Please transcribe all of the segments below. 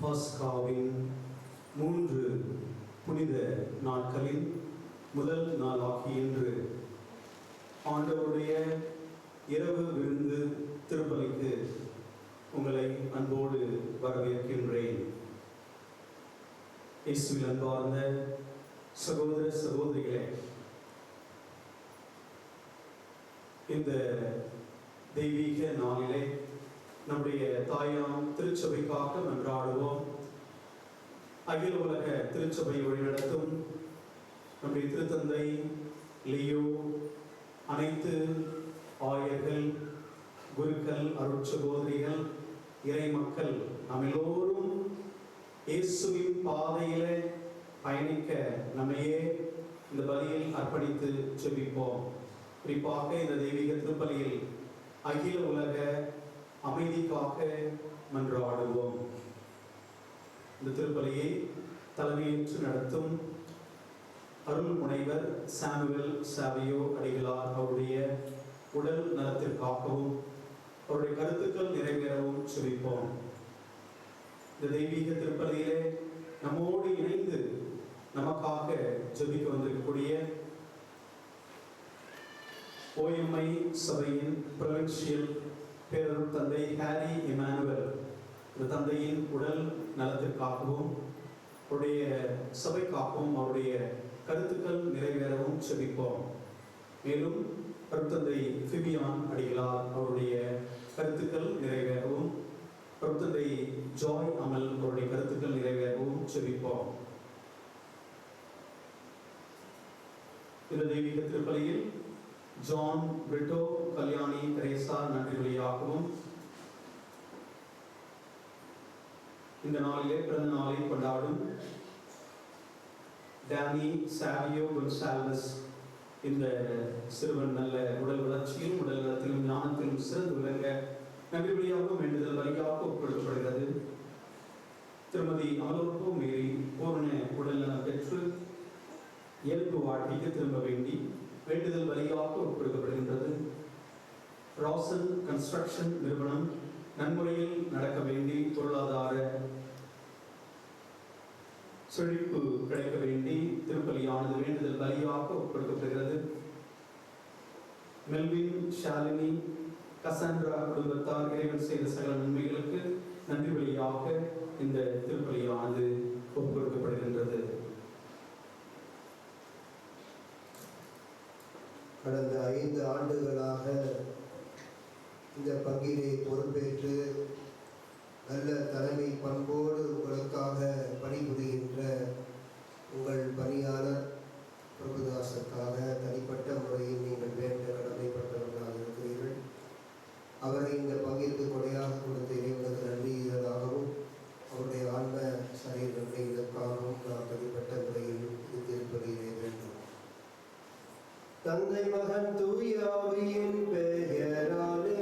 பாஸ்காவின் 3 புனித நாட்களின் முதல் நாளாகிய இன்று ஆண்டவருடைய இரவு விருந்து திருப்பலிக்கு உங்களை அன்போடு வரவேற்கின்றேன். இயேசுவில் அன்பார்ந்த சகோதர சகோதரிகளே, இந்த தெய்வீக நாளிலே நம்முடைய தாயாம் திருச்சபைக்காக மன்றாடுவோம். அகில உலக திருச்சபை வழிநடத்தும் நம்முடைய திருத்தந்தை லியோ, அனைத்து ஆயர்கள், குருக்கள், அருட்சகோதரிகள், இறை மக்கள் நாம் எல்லோரும் இயேசுவின் பாதையில பயணிக்க நம்மையே இந்த பலியில் அர்ப்பணித்து ஜெபிப்போம். குறிப்பாக இந்த தெய்வீக திருப்பலியில் அகில உலக அமைதிக்காக மன்றாடுவோம். இந்த திருப்பலியை தலைமையேற்று நடத்தும் அருள் முனைவர் சாமுவேல் சாவியோ அடிகளார் அவருடைய உடல் நலத்திற்காகவும் அவருடைய கருத்துக்கள் நிறைவேறவும் ஜெபிப்போம். இந்த தெய்வீக திருப்பலியிலே நம்மோடு இணைந்து நமக்காக ஜெபிக்க வந்திருக்கக்கூடிய OMI சபையின் புரொவின்சியல் பேரருட் தந்தை ஹாரி இமானுவேல், இந்த தந்தையின் உடல் நலத்திற்காகவும் அவருடைய சபைக்காகவும் அவருடைய கருத்துக்கள் நிறைவேறவும் ஜெபிப்போம். மேலும் அருட்தந்தை ஃபிபியான் அடிகளார் அவருடைய கருத்துக்கள் நிறைவேறவும், அருட்தந்தை ஜாய் அமல் அவருடைய கருத்துக்கள் நிறைவேறவும் ஜெபிப்போம். இந்த தெய்வீக திருப்பலியில் ஜான் பிரிட்டோ, கல்யாணி தெரேசா நன்றி வழியாகவும், இந்த நாளிலே பிறந்த நாளை கொண்டாடும் டேனி சாவியோ கொன்சால்வஸ், இந்த சிறுவன் நல்ல உடல் வளர்ச்சியிலும் உடல் நலத்திலும் ஞானத்திலும் சிறந்து விளங்க நன்றி வழியாகவும் வேண்டுதல் வழியாக ஒப்புக்கொடுக்கப்படுகிறது. திருமதி அமலோற்போ மீறி பூர்ண உடல் நலம் பெற்று இயல்பு வாழ்க்கைக்கு திரும்ப வேண்டி வேண்டுதல் வழியாக ஒப்புக்கொடுக்கப்படுகின்றது. ராசன் கன்ஸ்ட்ரக்ஷன் நிறுவனம் நன்முறையில் நடக்க வேண்டி பொருளாதார செழிப்பு கிடைக்க வேண்டி திருப்பலியானது வேண்டுதல் வழியாக ஒப்புக்கொடுக்கப்படுகிறது. மெல்வின், ஷாலினி, கசாண்ட்ரா குடும்பத்தார் இறைவன் செய்த சகல நன்மைகளுக்கு நன்றி வழியாக இந்த திருப்பலியானது ஒப்புக்கொடுக்கப்படுகின்றது. கடந்த 5 ஆண்டுகளாக இந்த பங்கினை பொறுப்பேற்று நல்ல தலைமை பண்போடு உங்களுக்காக பணிபுரிகின்ற உங்கள் பணியாளர் பிரபுதாசுக்காக தனிப்பட்ட முறையில் நீங்கள் வேண்ட கடமைப்பட்டவர்களாக இருக்கிறீர்கள். அவரை இந்த பங்கிற்கு கொடையாக கொடுத்த இறைவனுக்கு நன்றியாகவும் அவருடைய ஆன்ம சரீர நன்மைகளுக்காகவும் நாம் தனிப்பட்ட முறையில் திருப்பலியிலே வேண்டும். தந்தை மகன் தூய ஆவியின் பெயராலே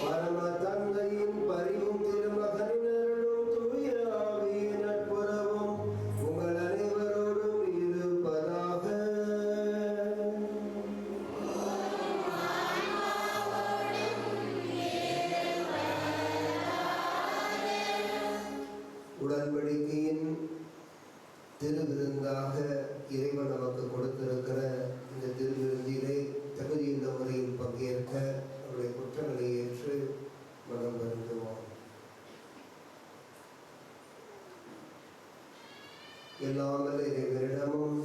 பரம தந்தையின் பரிவும் திருமகனினரும் தூய ஆவியின் நட்புறவும் உங்கள் அனைவரோடும் இருப்பதாக. உடன்படிக்கையின் திருவிருந்தாக இறைவன் நமக்கு கொடுத்திருக்கிற இந்த திருவிருந்திலே தகுதியுள்ள முறையில் பங்கேற்க அவருடைய குற்றங்களை ஏற்று மனம் வருந்துவோம். எல்லாமே இறைவனிடமும்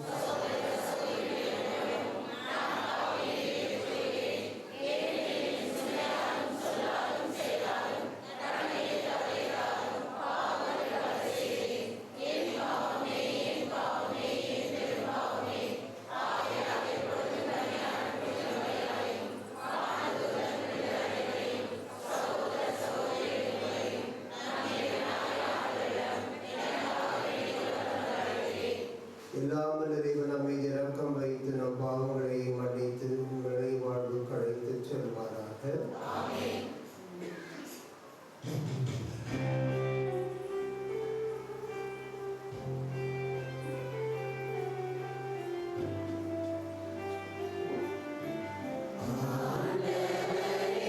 எல்லாமல் இறைவன் நம்மை இரக்கம் வைத்து நம் பாவங்களை மன்னித்து உங்களை வாழ்வு கழைத்து செல்வாராக. ஆண்டவரே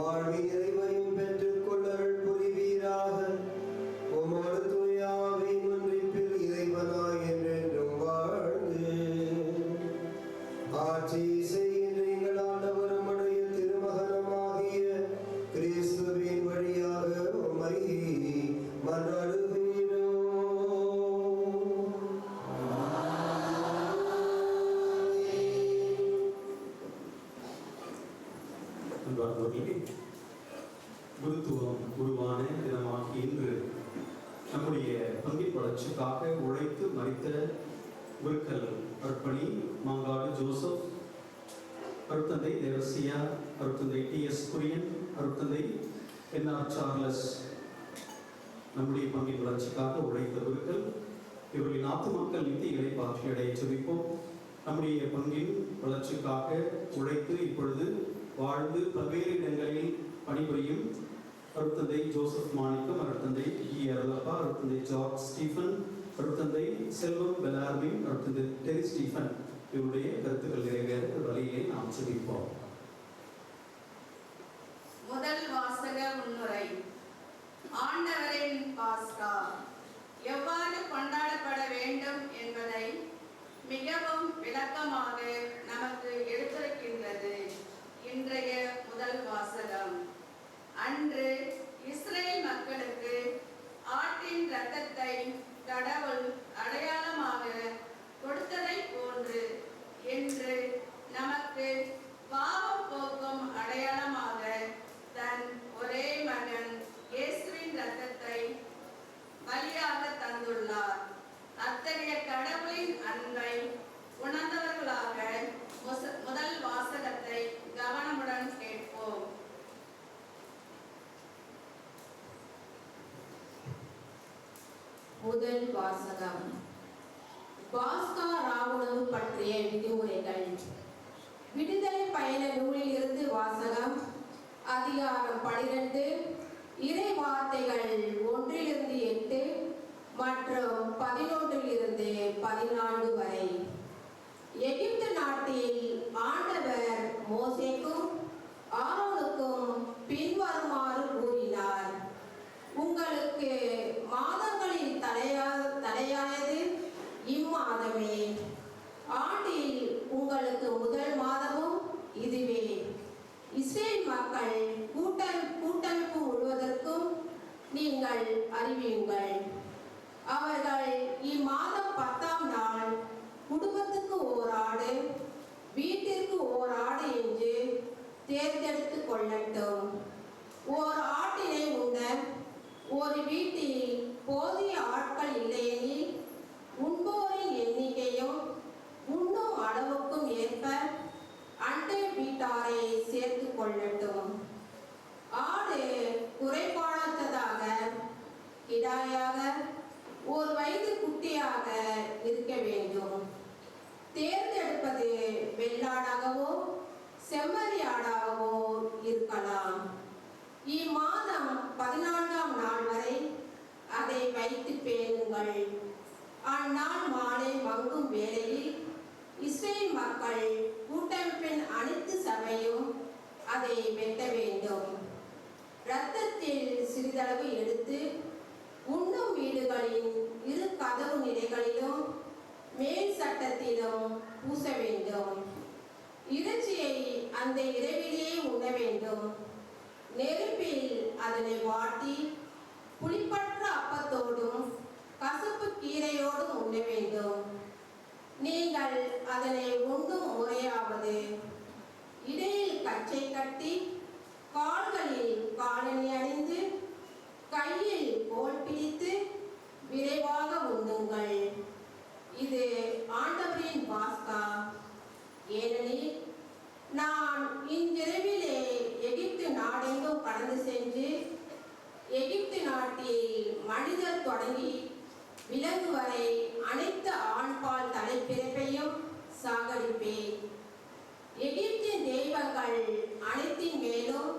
வாழ்வின் நிறைவையும் பெற்றுக் கொள்ளல் புரிவீராக. உமது தூய ஆவியின் ஒன்றிப்பில் இறைவனாய் என்றென்றும் வாழ்ந்து ஆட்சி செய்கின்ற எங்கள் ஆண்டவரும் உடைய திருமகனமாகிய கிறிஸ்துவின் வழியாக உம்மை மன்றாடுகிறோம். அன்பார்ந்தவர்களே, குருத்துவம் உருவான தினமாகிய இன்று நம்முடைய பங்கின் வளர்ச்சிக்காக உழைத்து மறித்த குருக்கள் அர்ப்பணி மாங்காடு ஜோசப், அருட்தந்தை தேவசியா, அருட்தந்தை டி.எஸ். குரியன், அருட்தந்தை என்.ஆர். சார்லஸ், நம்முடைய பங்கின் வளர்ச்சிக்காக உழைத்த குருக்கள், இவர்களின் ஆத்துமக்கள் நித்திய இறைப்பாற்றி அடைய ஜெபிப்போம். நம்முடைய பங்கின் வளர்ச்சிக்காக உழைத்து இப்பொழுது வாழ்ந்து பல்வேறு இடங்களில் பணிபுரியும் அருட்தந்தை ஜோசப் மாணிக்கம், அருட்தந்தை இ. அருளப்பா, அருட்தந்தை ஜார்ஜ் ஸ்டீஃபன், அருட்தந்தை செல்வம் பெலார்மின், அருட்தந்தை டெரி ஸ்டீஃபன், இவருடைய கருத்துக்கள் நிறைவேற வழியை நாம் ஜெபிப்போம். முதல் வாசக முன்னுரை. ஆண்டவரின் பாஸ்கா எவ்வாறு கொண்டாடப்பட வேண்டும் என்பதை மிகவும் விளக்கமாக நமக்கு எடுத்துரைக்கின்றது இன்றைய முதல் வாசகம். அன்று இஸ்ரேல் மக்களுக்கு ஆட்டின் இரத்தத்தை கடவுள் அடையாளமாக கொடுத்ததை போன்று என்று நமக்கு பாவம் போக்கும் அடையாளமாக தன் ஒரே மகன் இயேசுவின் இரத்தத்தை பலியாக தந்துள்ளார். அத்தகைய கடவுளின் அன்பை உணர்ந்தவர்களாக முதல் வாசகத்தை கவனமுடன் கேட்போம். முதல் வாசகம். பாஸ்கா ராவுணவு பற்றிய விதிமுறைகள். விடுதலை பயண நூலில் இருந்து வாசகம். அதிகாரம் 12, இறை வார்த்தைகள் 1-8 மற்றும் 11-14 வரை. எகிப்து நாட்டில் ஆண்டவர் மோசேக்கும் ஆரோனுக்கும் பின்வருமாறு கூறினார்: உங்களுக்கு மாதங்களில் தலையானது இம்மாதமே. ஆண்டில் உங்களுக்கு முதல் மாதமும் இதுவே. இஸ்ரேல் மக்கள் கூட்டமைப்பு முழுவதற்கும் நீங்கள் அறிவியுங்கள். அவர்கள் இம்மாதம் 10ஆம் நாள் குடும்பத்துக்கு ஓர் ஆடு, வீட்டிற்கு ஓர் ஆடு என்று தேர்ந்தெடுத்து கொள்ளட்டும். ஓர் ஆட்டினை உண்ண ஒரு வீட்டில் போதிய ஆட்கள் இல்லையெனில் உண்போரின் எண்ணிக்கையும் உண்ணும் அளவுக்கும் ஏற்ப அண்டை வீட்டாரை சேர்த்து கொள்ளட்டும். ஆடு குறைபாடற்றதாக, கிடாயாக, ஒரு வயது குட்டியாக இருக்க வேண்டும். தேர்ந்தெடுப்பது வெள்ளாடாகவோ செம்மறி ஆடாகவோ இருக்கலாம். இம்மாதம் 14ஆம் நாள் வரை அதை வைத்து பேணுங்கள். அந்நாள் மாலை மங்கும் வேளையில் இஸ்ரேல் மக்கள் கூட்டமைப்பின் அனைத்து சபையும் அதை வெட்ட வேண்டும். இரத்தத்தில் சிறிதளவு எடுத்து உண்ணும் வீடுகளின் இரு கதவு நிலைகளிலும் மேல் சட்டத்திலும் பூச வேண்டும். இறைச்சியை அந்த இரவிலேயே உண்ண வேண்டும். நெருப்பில் அதனை வாட்டி புளிப்பற்ற அப்பத்தோடும் கசப்பு கீரையோடும் உண்ண வேண்டும். நீங்கள் அதனை உண்ணும் முறையாவது: இடையில் கச்சை கட்டி, கால்களில் காலணி அணிந்து, கையில் கோல் பிடித்து விரைவாக உண்ணுங்கள். இது ஆண்டவரின் பாஸ்கா. ஏனெனில் நான் இன்றிரவிலே எகிப்து நாடெங்கும் கடந்து சென்று எகிப்து நாட்டில் மனிதர் தொடங்கி விலங்கு வரை அனைத்து ஆண்பால் தலைப்பிறப்பையும் சாகடிப்பேன். எகிப்தின் தெய்வங்கள் அனைத்தின் மேலும்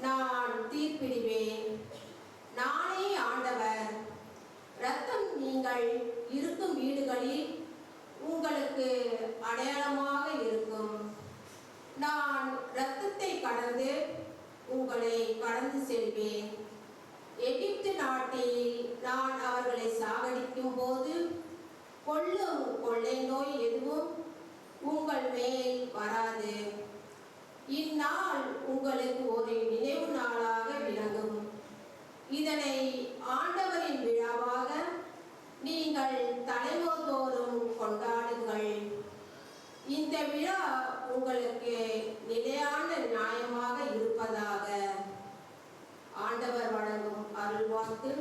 நான் தீர்ப்பிடுவேன். நானே ஆண்டவர். இரத்தம் நீங்கள் இருக்கும் வீடுகளில் உங்களுக்கு அடையாளமாக இருக்கும். நான் இரத்தத்தை கடந்து உங்களை கடந்து செல்வேன். எகிப்து நாட்டில் நான் அவர்களை சாகடிக்கும் போது கொள்ளும் கொள்ளை நோய் எதுவும் உங்கள் மேல் வராது. இந்நாள் உங்களுக்கு ஒரு நினைவு நாளாக விளங்கும். இதனை ஆண்டவரின் விழாவாக நீங்கள் தலைமுறைதோறும் கொண்டாடுங்கள். இந்த விழா உங்களுக்கு நிலையான நியாயமாக இருப்பதாக. ஆண்டவர் வழங்கும் அருள்வாக்கு.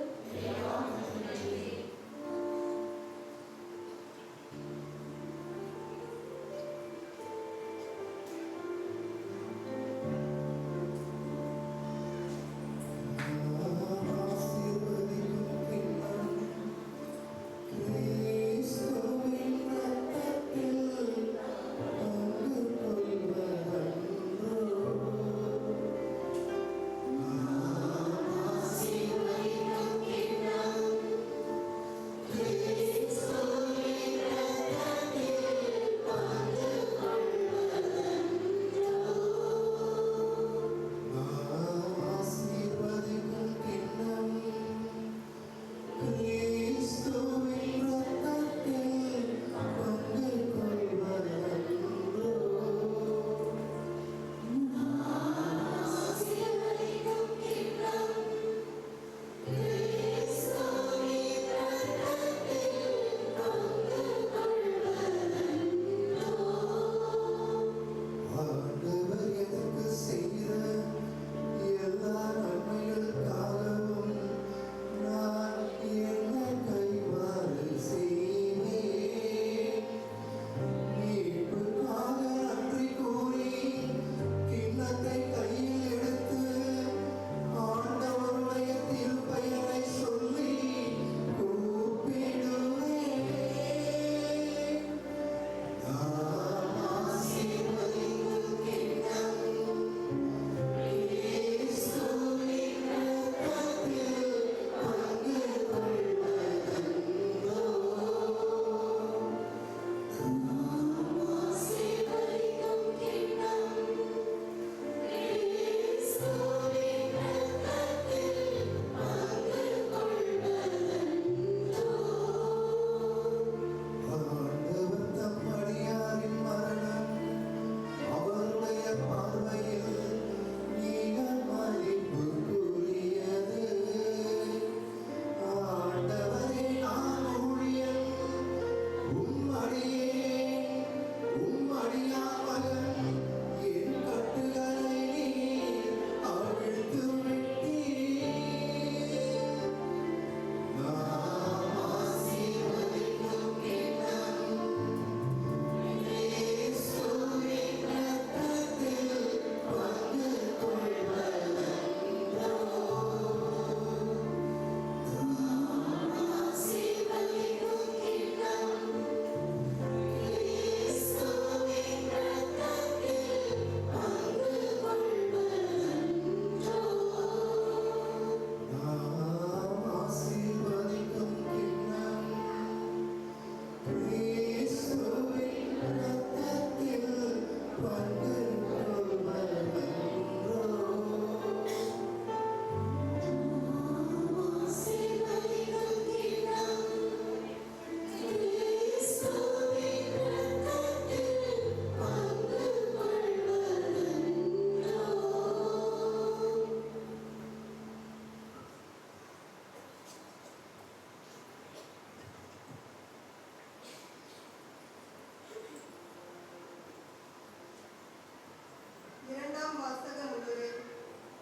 இரண்டாம் வாசக முன்னுரை.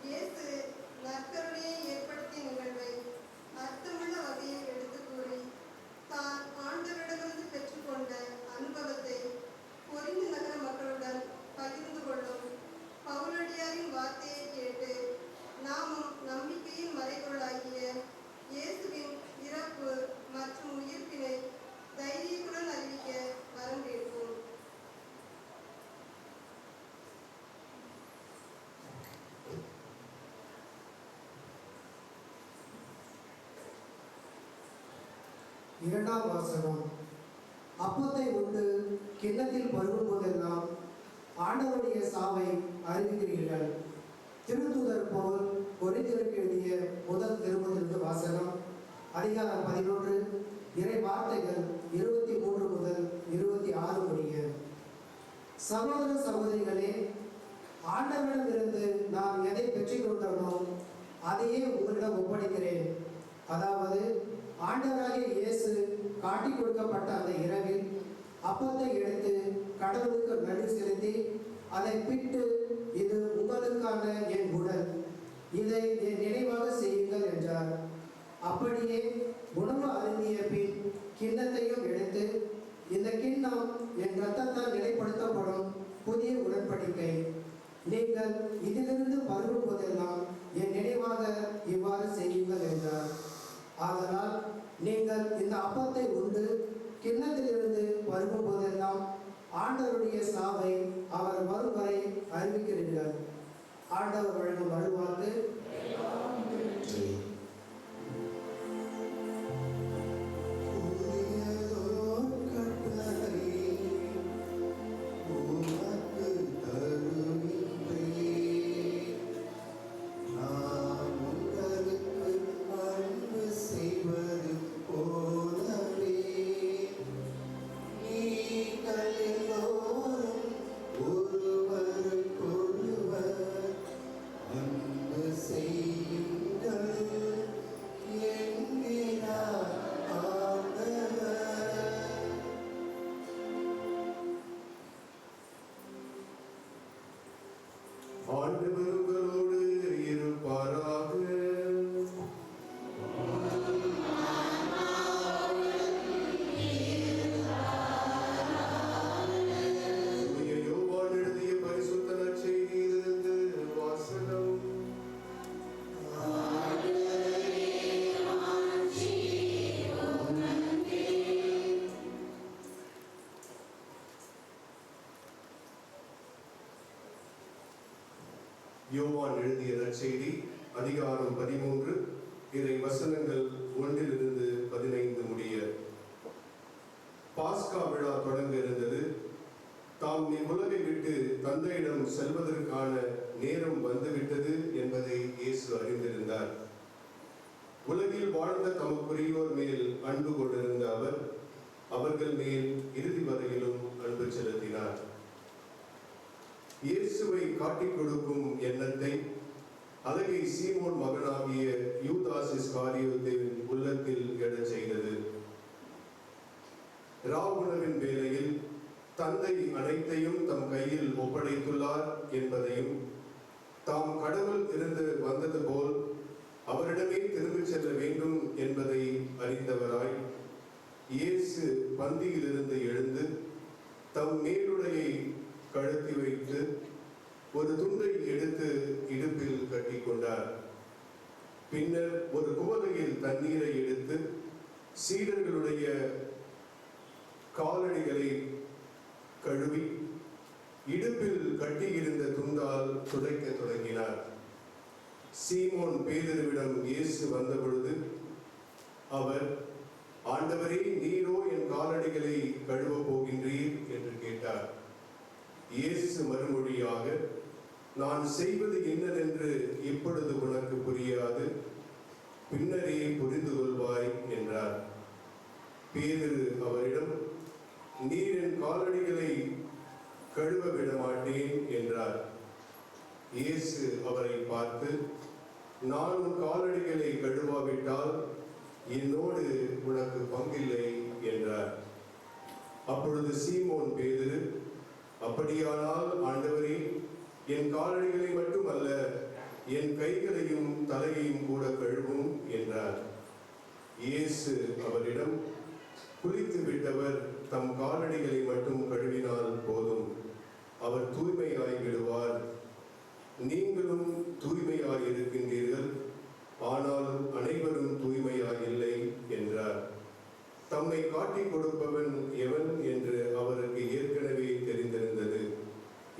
இயேசு நற்கருணையை ஏற்படுத்திய நிகழ்வை அர்த்தமுள்ள வகையில் எடுத்து கூறி தான் ஆண்டவரிடமிருந்து பெற்றுக்கொண்ட அனுபவத்தை கொரிந்து நகர மக்களுடன் பகிர்ந்து கொள்ளும் பவுலடியாரின் வார்த்தையை கேட்டு நாமும் நம்பிக்கையின் மறைபொருளாகிய இயேசுவின் இறப்பு மற்றும் உயிர்ப்பினை தைரியத்துடன் அறிவிக்க வரம் கேட்போம். இரண்டாம் வாசகம். அப்பத்தை உண்டு கிண்ணத்தில் பருகும் போதெல்லாம் ஆண்டவருடைய சாவை அறிவிக்கிறீர்கள். திருத்தூதர் பவுல் கொரிந்தியருக்கு எழுதிய முதல் திருமுகத்திலிருந்து வாசகம், அதிகாரம் 11, இறை வார்த்தைகள் 23 முதல் 26 முடிய. சகோதர சகோதரிகளே, ஆண்டவரிடமிருந்து நான் எதை பெற்றுக்கொண்டனோ அதையே உங்களிடம் ஒப்படைக்கிறேன். அதாவது, ஆண்டவராகிய இயேசு காட்டிக் கொடுக்கப்பட்ட அந்த இரவில் அப்பத்தை எடுத்து கடவுளுக்கு நன்றி செலுத்தி அதை பிட்டு, இது உங்களுக்கான என் உடல், இதை என் நினைவாக செய்யுங்கள் என்றார். அப்படியே உணவு அருந்திய பின் கிண்ணத்தையும் எடுத்து, இந்த கிண்ணம் என் இரத்தத்தால் நிலைப்படுத்தப்படும் புதிய உடன்படிக்கை. நீங்கள் இதிலிருந்து பருகும் போதெல்லாம் என் நினைவாக இவ்வாறு செய்யுங்கள் என்றார். ஆதலால் நீங்கள் இந்த அப்பத்தை உண்டு கிண்ணத்திலிருந்து பருகும் போதெல்லாம் ஆண்டவருடைய சாவை அவர் வரும் வரை அறிவிக்கிறீர்கள். ஆண்டவர் வழங்கும் அருள்வாக்கு. ஆண்டவர்களோடு இருப்பாராக. யோவான் எழுதிய பரிசுத்த நற்செய்தியிலிருந்து வாசகம். யோவான் எழுதிய நற்செய்தி, அதிகாரம் 13, இறை வசனங்கள் 1 - 15 முடிய. பாஸ்கா விழா தொடங்க இருந்தது. தாம் இவ்வுலகை விட்டு தந்தையிடம் செல்வதற்கான நேரம் வந்துவிட்டது என்பதை இயேசு அறிந்திருந்தார். உலகில் வாழ்ந்த தமக்குரியோர் மேல் அன்பு கொண்டிருந்த அவர் அவர்கள் மேல் இறுதி வரையிலும் அன்பு செலுத்தினார். இயேசுவை காட்டிக் கொடுக்கும் எண்ணத்தை அழகை சீமோன் மகனாகிய யூதாஸ் இஸ்காரியோத்தின் உள்ளத்தில் எழச் செய்தது. ராவுணவின் வேளையில் தந்தை அனைத்தையும் தம் கையில் ஒப்படைத்துள்ளார் என்பதையும், தாம் கடவுள் இருந்து வந்தது போல் அவரிடமே திரும்பிச் செல்ல வேண்டும் என்பதை அறிந்தவராய் இயேசு பந்தியிலிருந்து எழுந்து தம் மேலுடையை கழுத்தி வைத்து ஒரு துண்டை எடுத்து இடுப்பில் கட்டி கொண்டார். பின்னர் ஒரு குவளையில் தண்ணீரை எடுத்து சீடர்களுடைய காலடிகளை கழுவி இடுப்பில் கட்டியிருந்த துண்டால் துடைக்க தொடங்கினார். சீமோன் பேதுருவிடம் இயேசு வந்தபொழுது அவர், ஆண்டவரே, நீரோ என் காலடிகளை கழுவ போகின்றீர் என்று கேட்டார். இயேசு மறுமொழியாக, நான் செய்வது என்னவென்று இப்பொழுது உனக்கு புரியாது, பின்னரே புரிந்து கொள்வாய் என்றார். பேதுரு அவரிடம், நீர் என் காலடிகளை கழுவ விட மாட்டேன் என்றார். இயேசு அவரை பார்த்து, நான் உன் காலடிகளை கழுவாவிட்டால் என்னோடு உனக்கு பங்கில்லை என்றார். அப்பொழுது சீமோன் பேதுரு, அப்படியானால் ஆண்டவரே, என் காலடிகளை மட்டுமல்ல, என் கைகளையும் தலையையும் கூட கழுவும் என்றார். இயேசு அவரிடம், குளித்து விட்டவர் தம் காலடிகளை மட்டும் கழுவினால் போதும், அவர் தூய்மையாய் விடுவார். நீங்களும் தூய்மையாய் இருக்கின்றீர்கள், ஆனால் அனைவரும் தூய்மையாய் இல்லை என்றார். தம்மை காட்டிக் கொடுப்பவன் எவன் என்று அவருக்கு ஏற்கனவே தெரிந்திருந்தது.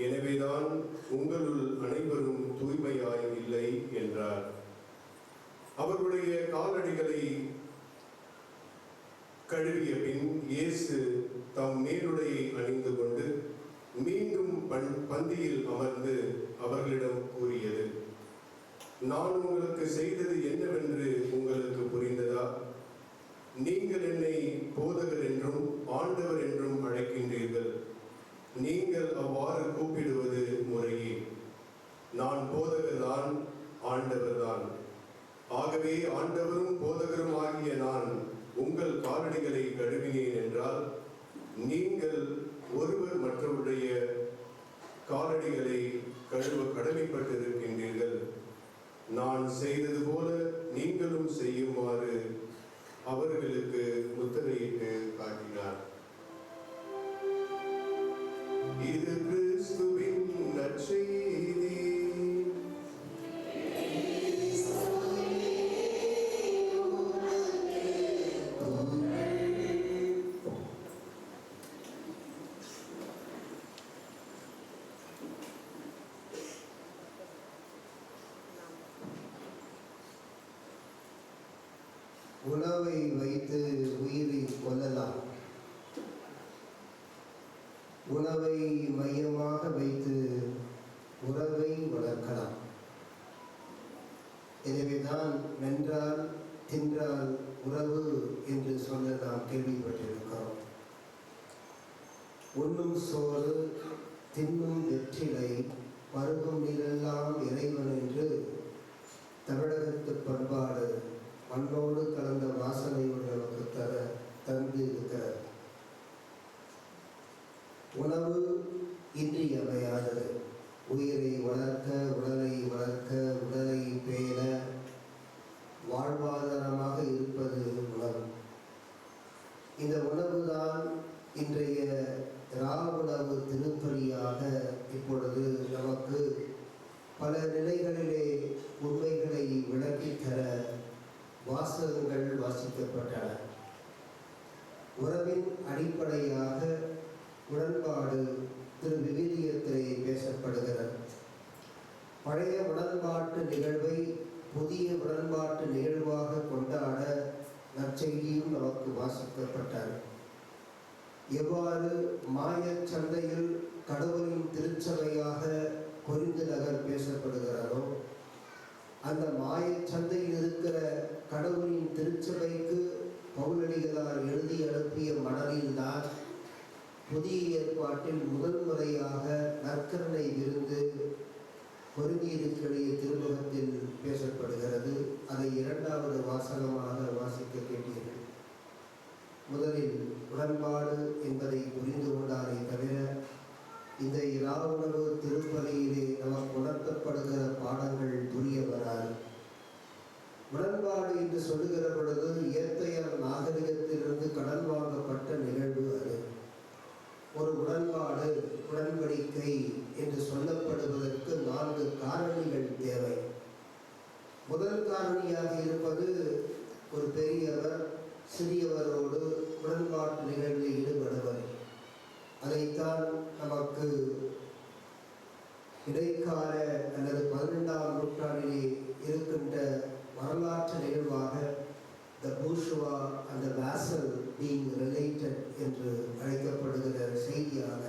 எனவேதான் உங்களுள் அனைவரும் தூய்மையாய் இல்லை என்றார். அவருடைய காலடிகளை கழுவிய பின் இயேசு தம் மேலுடையை அணிந்து கொண்டு மீண்டும் பந்தியில் அமர்ந்து அவர்களிடம் கூறியது, நான் போதகர்தான், ஆண்டவர்தான். ஆகவே ஆண்டவரும் போதகரும் ஆகிய நான் உங்கள் காலடிகளை கழுவினேன் என்றால், நீங்கள் ஒருவர் மற்றவருடைய காலடிகளை கழுவ கடமைப்பட்டிருக்கின்றீர்கள். நான் செய்தது போல நீங்களும் செய்யுமாறு அவர்களுக்கு முத்திரையிட்டு காட்டினார். இது கிறிஸ்துவின் நற்செய்தி. உணவை வைத்து உயிரை கொல்லலாம். உணவை மையமாக வைத்து உறவை வளர்க்கலாம். எனவேதான் வென்றால் தின்றால் உறவு என்று சொல்ல நாம் கேள்விப்பட்டிருக்கிறோம். உண்ணும் சோறு தின்னும் வெற்றிலை பருகும் நீரெல்லாம் இறைவன் என்று தமிழகத்து பண்பாடு மண்ணோடு கலந்த வாசனையோடு நமக்கு தந்து இருக்கிறது. உணவு இன்றியமையாதது. உயிரை வளர்க்க, உடலை வளர்க்க, உடலை பேண வாழ்வாதாரமாக இருப்பது உணவு. இந்த உணவுதான் இன்றைய உணவு திருப்பலியாக இப்பொழுது நமக்கு பல நிலைகளிலே உண்மைகளை விளக்கித் தர வாசகங்கள் வாசிக்கப்பட்டன. உறவின் அடிப்படையாக உடன்பாடு விவிலியத்திலே பேசப்படுகிறது. பழைய உடன்பாட்டு நிகழ்வை புதிய உடன்பாட்டு நிகழ்வாக கொண்டாட நற்செய்தியும் நமக்கு வாசிக்கப்பட்டது. எவ்வாறு மாயச் சந்தையில் கடவுளின் திருச்சபையாக கொரிந்து நகர் பேசப்படுகிறதோ, அந்த மாயச் சந்தையில் இருக்கிற கடவுளின் திருச்சபைக்கு பவுலடிகளார் எழுதி அனுப்பிய மணலில்தான் புதிய ஏற்பாட்டில் முதல் முறையாக நற்கருணை விருந்து கொரிந்தியருக்கிடையே திருமுகத்தில் பேசப்படுகிறது. அதை இரண்டாவது வாசகமாக வாசிக்க கேட்டீர்கள். முதலில் உடன்பாடு என்பதை புரிந்து கொண்டாரே தவிர இந்த இராவுணவு திருப்பலியிலே நமக்கு உணர்த்தப்படுகிற பாடங்கள் புரிய வராது. உடன்பாடு என்று சொல்லுகிற பொழுது ஏத்தையர் நாகரிகத்திலிருந்து கடன் வாங்கப்பட்ட நிகழ்வு அது. ஒரு உடன்பாடு, உடன்படிக்கை என்று சொல்லப்படுவதற்கு 4 காரணிகள் தேவை. முதல் காரணியாக இருப்பது ஒரு பெரியவர் சிறியவரோடு உடன்பாட்டு நிகழ்வில் ஈடுபடுவர். அதைத்தான் நமக்கு இடைக்கால அல்லது 12ஆம் நூற்றாண்டிலே இருக்கின்ற வரலாற்று நிகழ்வாக the bourgeois and the vassal being related என்று அழைக்கப்படுகிற செய்தியாக,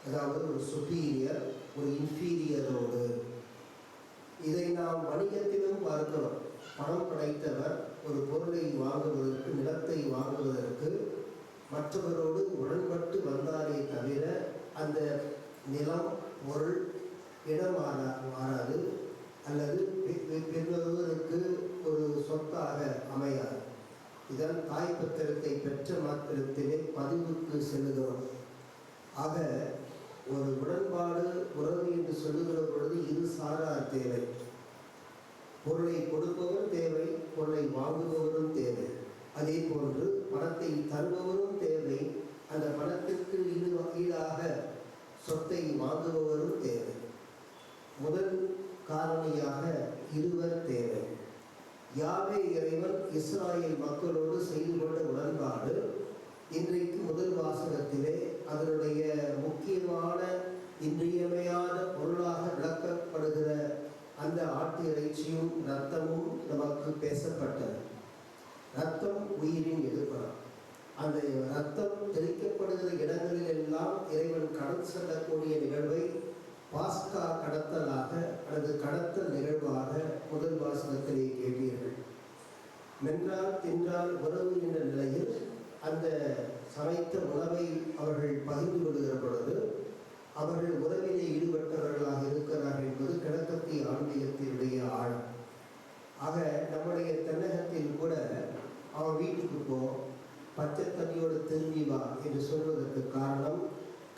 அதாவது ஒரு சுப்பீரியர் ஒரு இன்ஃபீரியரோடு. இதை நாம் வணிகத்திலும் பார்க்கிறோம். பணம் படைத்தவர் ஒரு பொருளை வாங்குவதற்கு, நிலத்தை வாங்குவதற்கு மற்றவரோடு உடன்பட்டு வந்தாரே தவிர அந்த நிலம் பொருள் இடம் மாறாது அல்லது பெற்றோருக்கு ஒரு சொத்தாக அமையாது. இதன் தாய் பத்திரத்தை பெற்ற மாத்திரத்திலே பதிவுக்கு செல்லுகிறோம். ஆக ஒரு உடன்பாடு உறவு என்று சொல்லுகிற பொழுது இரு சாரார் தேவை. பொருளை கொடுப்பவர் தேவை, பொருளை வாங்குபவரும் தேவை. அதே போன்று பணத்தை தருபவரும் தேவை, அந்த பணத்திற்கு ஈடாக சொத்தை வாங்குபவரும் தேவை. முதல் காரணியாக இருவர் தேவை. யாவே இறைவன் இஸ்ராயேல் மக்களோடு செய்து கொண்ட உடன்பாடு இன்றைக்கு முதல் வாசகத்திலே அதனுடைய முக்கியமான இன்றியமையாத பொருளாக விளக்கப்படுகிற அந்த ஆட்டு இறைச்சியும் இரத்தமும் நமக்கு பேசப்பட்டது. இரத்தம் உயிரின் எதிர்ப்படம். அந்த இரத்தம் தெளிக்கப்படுகிற இடங்களில் எல்லாம் இறைவன் கடந்து செல்லக்கூடிய நிகழ்வை பாஸ்கா கடத்தலாக அல்லது கடத்தல் நிகழ்வாக முதல் வாசகத்திலே கேட்டீர்கள். மென்றால் தின்றால் உறவு என்ற நிலையில் அந்த சமைத்த உணவை அவர்கள் பகிர்ந்து கொள்கிற பொழுது அவர்கள் உறவிலே ஈடுபட்டவர்களாக இருக்கிறார்கள் என்பது என்று சொல்வதற்கு காரணம்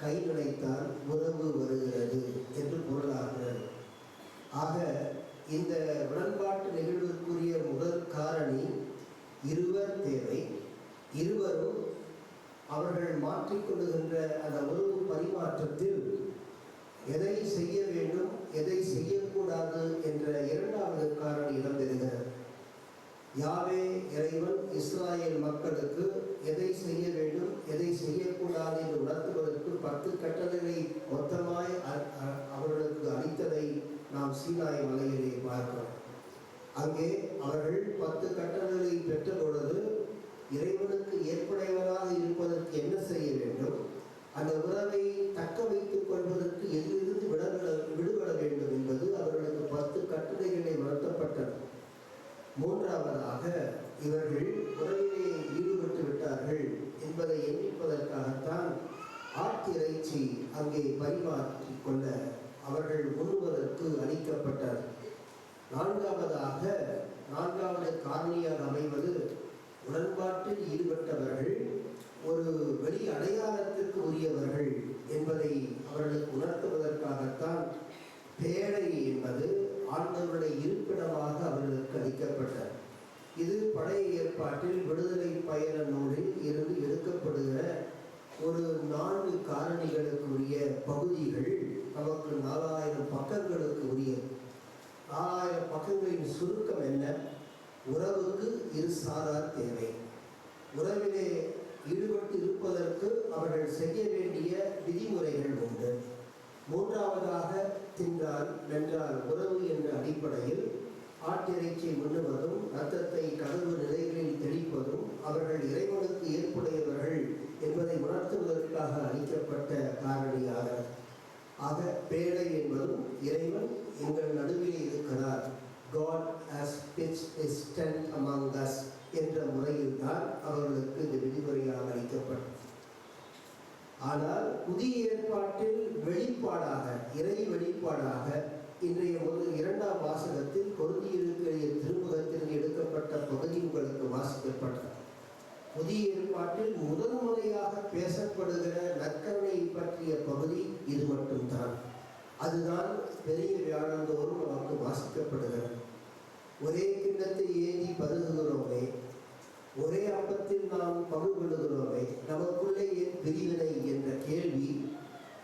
கை நினைத்தால் உறவு வருகிறது என்று பொருளாகிறது. ஆக இந்த உடன்பாட்டு நிகழ்வுக்குரிய முதல் காரணி இருவர் தேவை. இருவரும் அவர்கள் மாற்றிக்கொள்ளுகின்ற அந்த உறவு பரிமாற்றத்தில் எதை செய்ய வேண்டும் எதை செய்யக்கூடாது என்ற இரண்டாவது காரணி இடம்பெறுகிறது. யாவே இறைவன் இஸ்ராயேல் மக்களுக்கு எதை செய்ய வேண்டும் எதை செய்யக்கூடாது என்று உணர்த்துவதற்கு 10 கட்டளைகளை மொத்தமாய் அவர்களுக்கு அளித்ததை நாம் சீனாய் மலையிலே பார்க்கிறோம். அங்கே அவர்கள் 10 கட்டளைகளை பெற்ற பொழுது இறைவனுக்கு ஏற்புடையவராக இருப்பதற்கு என்ன செய்ய வேண்டும், அந்த உறவை தக்க வைத்துக் கொள்வதற்கு எதிலிருந்து விடுபட வேண்டும் என்பது அவர்களுக்கு 10 கட்டளைகளை உணர்த்தப்பட்டது. மூன்றாவதாக இவர்கள் உறவிலே ஈடுபட்டு விட்டார்கள் என்பதை எண்ணிப்பதற்காகத்தான் ஆட்டிறைச்சி அங்கே பரிமாற்றிக் கொள்ள அவர்கள் முன்வதற்கு அளிக்கப்பட்டது. நான்காவது காரணியாக அமைவது உடன்பாட்டில் ஈடுபட்டவர்கள் ஒரு வெளி அடையாளத்திற்கு உரியவர்கள் என்பதை அவர்களுக்கு உணர்த்துவதற்காகத்தான் பேழை என்பது ஆண்டவருடைய இருப்பிடமாக அவர்களுக்கு அளிக்கப்பட்டது. இது பழைய ஏற்பாட்டில் விடுதலை பயண நூலில் இருந்து எடுக்கப்படுகிற ஒரு 4 காரணிகளுக்கு உரிய பகுதிகள். நமக்கு 4000 பக்கங்களுக்கு உரிய 4000 பக்கங்களின் சுருக்கம் என்ன? உறவுக்கு இரு சாரார் தேவை. உறவிலே ஈடுபட்டு இருப்பதற்கு அவர்கள் செய்ய வேண்டிய விதிமுறைகள் உண்டு. மூன்றாவதாக தின்றால் வென்றால் உறவு என்ற அடிப்படையில் ஆட்டிறைச்சி உண்ணுவதும் இரத்தத்தை கதவு நிலைகளில் தெளிப்பதும் அவர்கள் இறைவனுக்கு ஏற்புடையவர்கள் என்பதை உணர்த்துவதற்காக அளிக்கப்பட்ட காரணியாக. ஆக பேழை என்பதும் இறைவன் எங்கள் நடுவிலே இருக்கிறார், God has pitched his tent among us என்ற முறையில் தான் அவர்களுக்கு இந்த விதிமுறையாக அளிக்கப்பட்டது. ஆனால் புதிய ஏற்பாட்டில் வெளிப்பாடாக இறை வெளிப்பாடாக இன்றைய இரண்டாம் வாசகத்தில் கொரிந்தியருக்கு திருமுகத்தில் எடுக்கப்பட்ட பகுதி உங்களுக்கு வாசிக்கப்பட்டது. புதிய ஏற்பாட்டில் முதல் முறையாக பேசப்படுகிற நற்கருணையை பற்றிய பகுதி இது மட்டும்தான். அதுதான் பெரிய வியாழந்தோறும் நமக்கு வாசிக்கப்படுகிறது. ஒரே கிண்ணத்தை ஏந்தி பருகுகிறோமே, ஒரே அப்பத்தில் நாம் பங்கு கொள்ளுகிறோமே, நமக்குள்ளே ஏன் பிரிவினை என்ற கேள்வி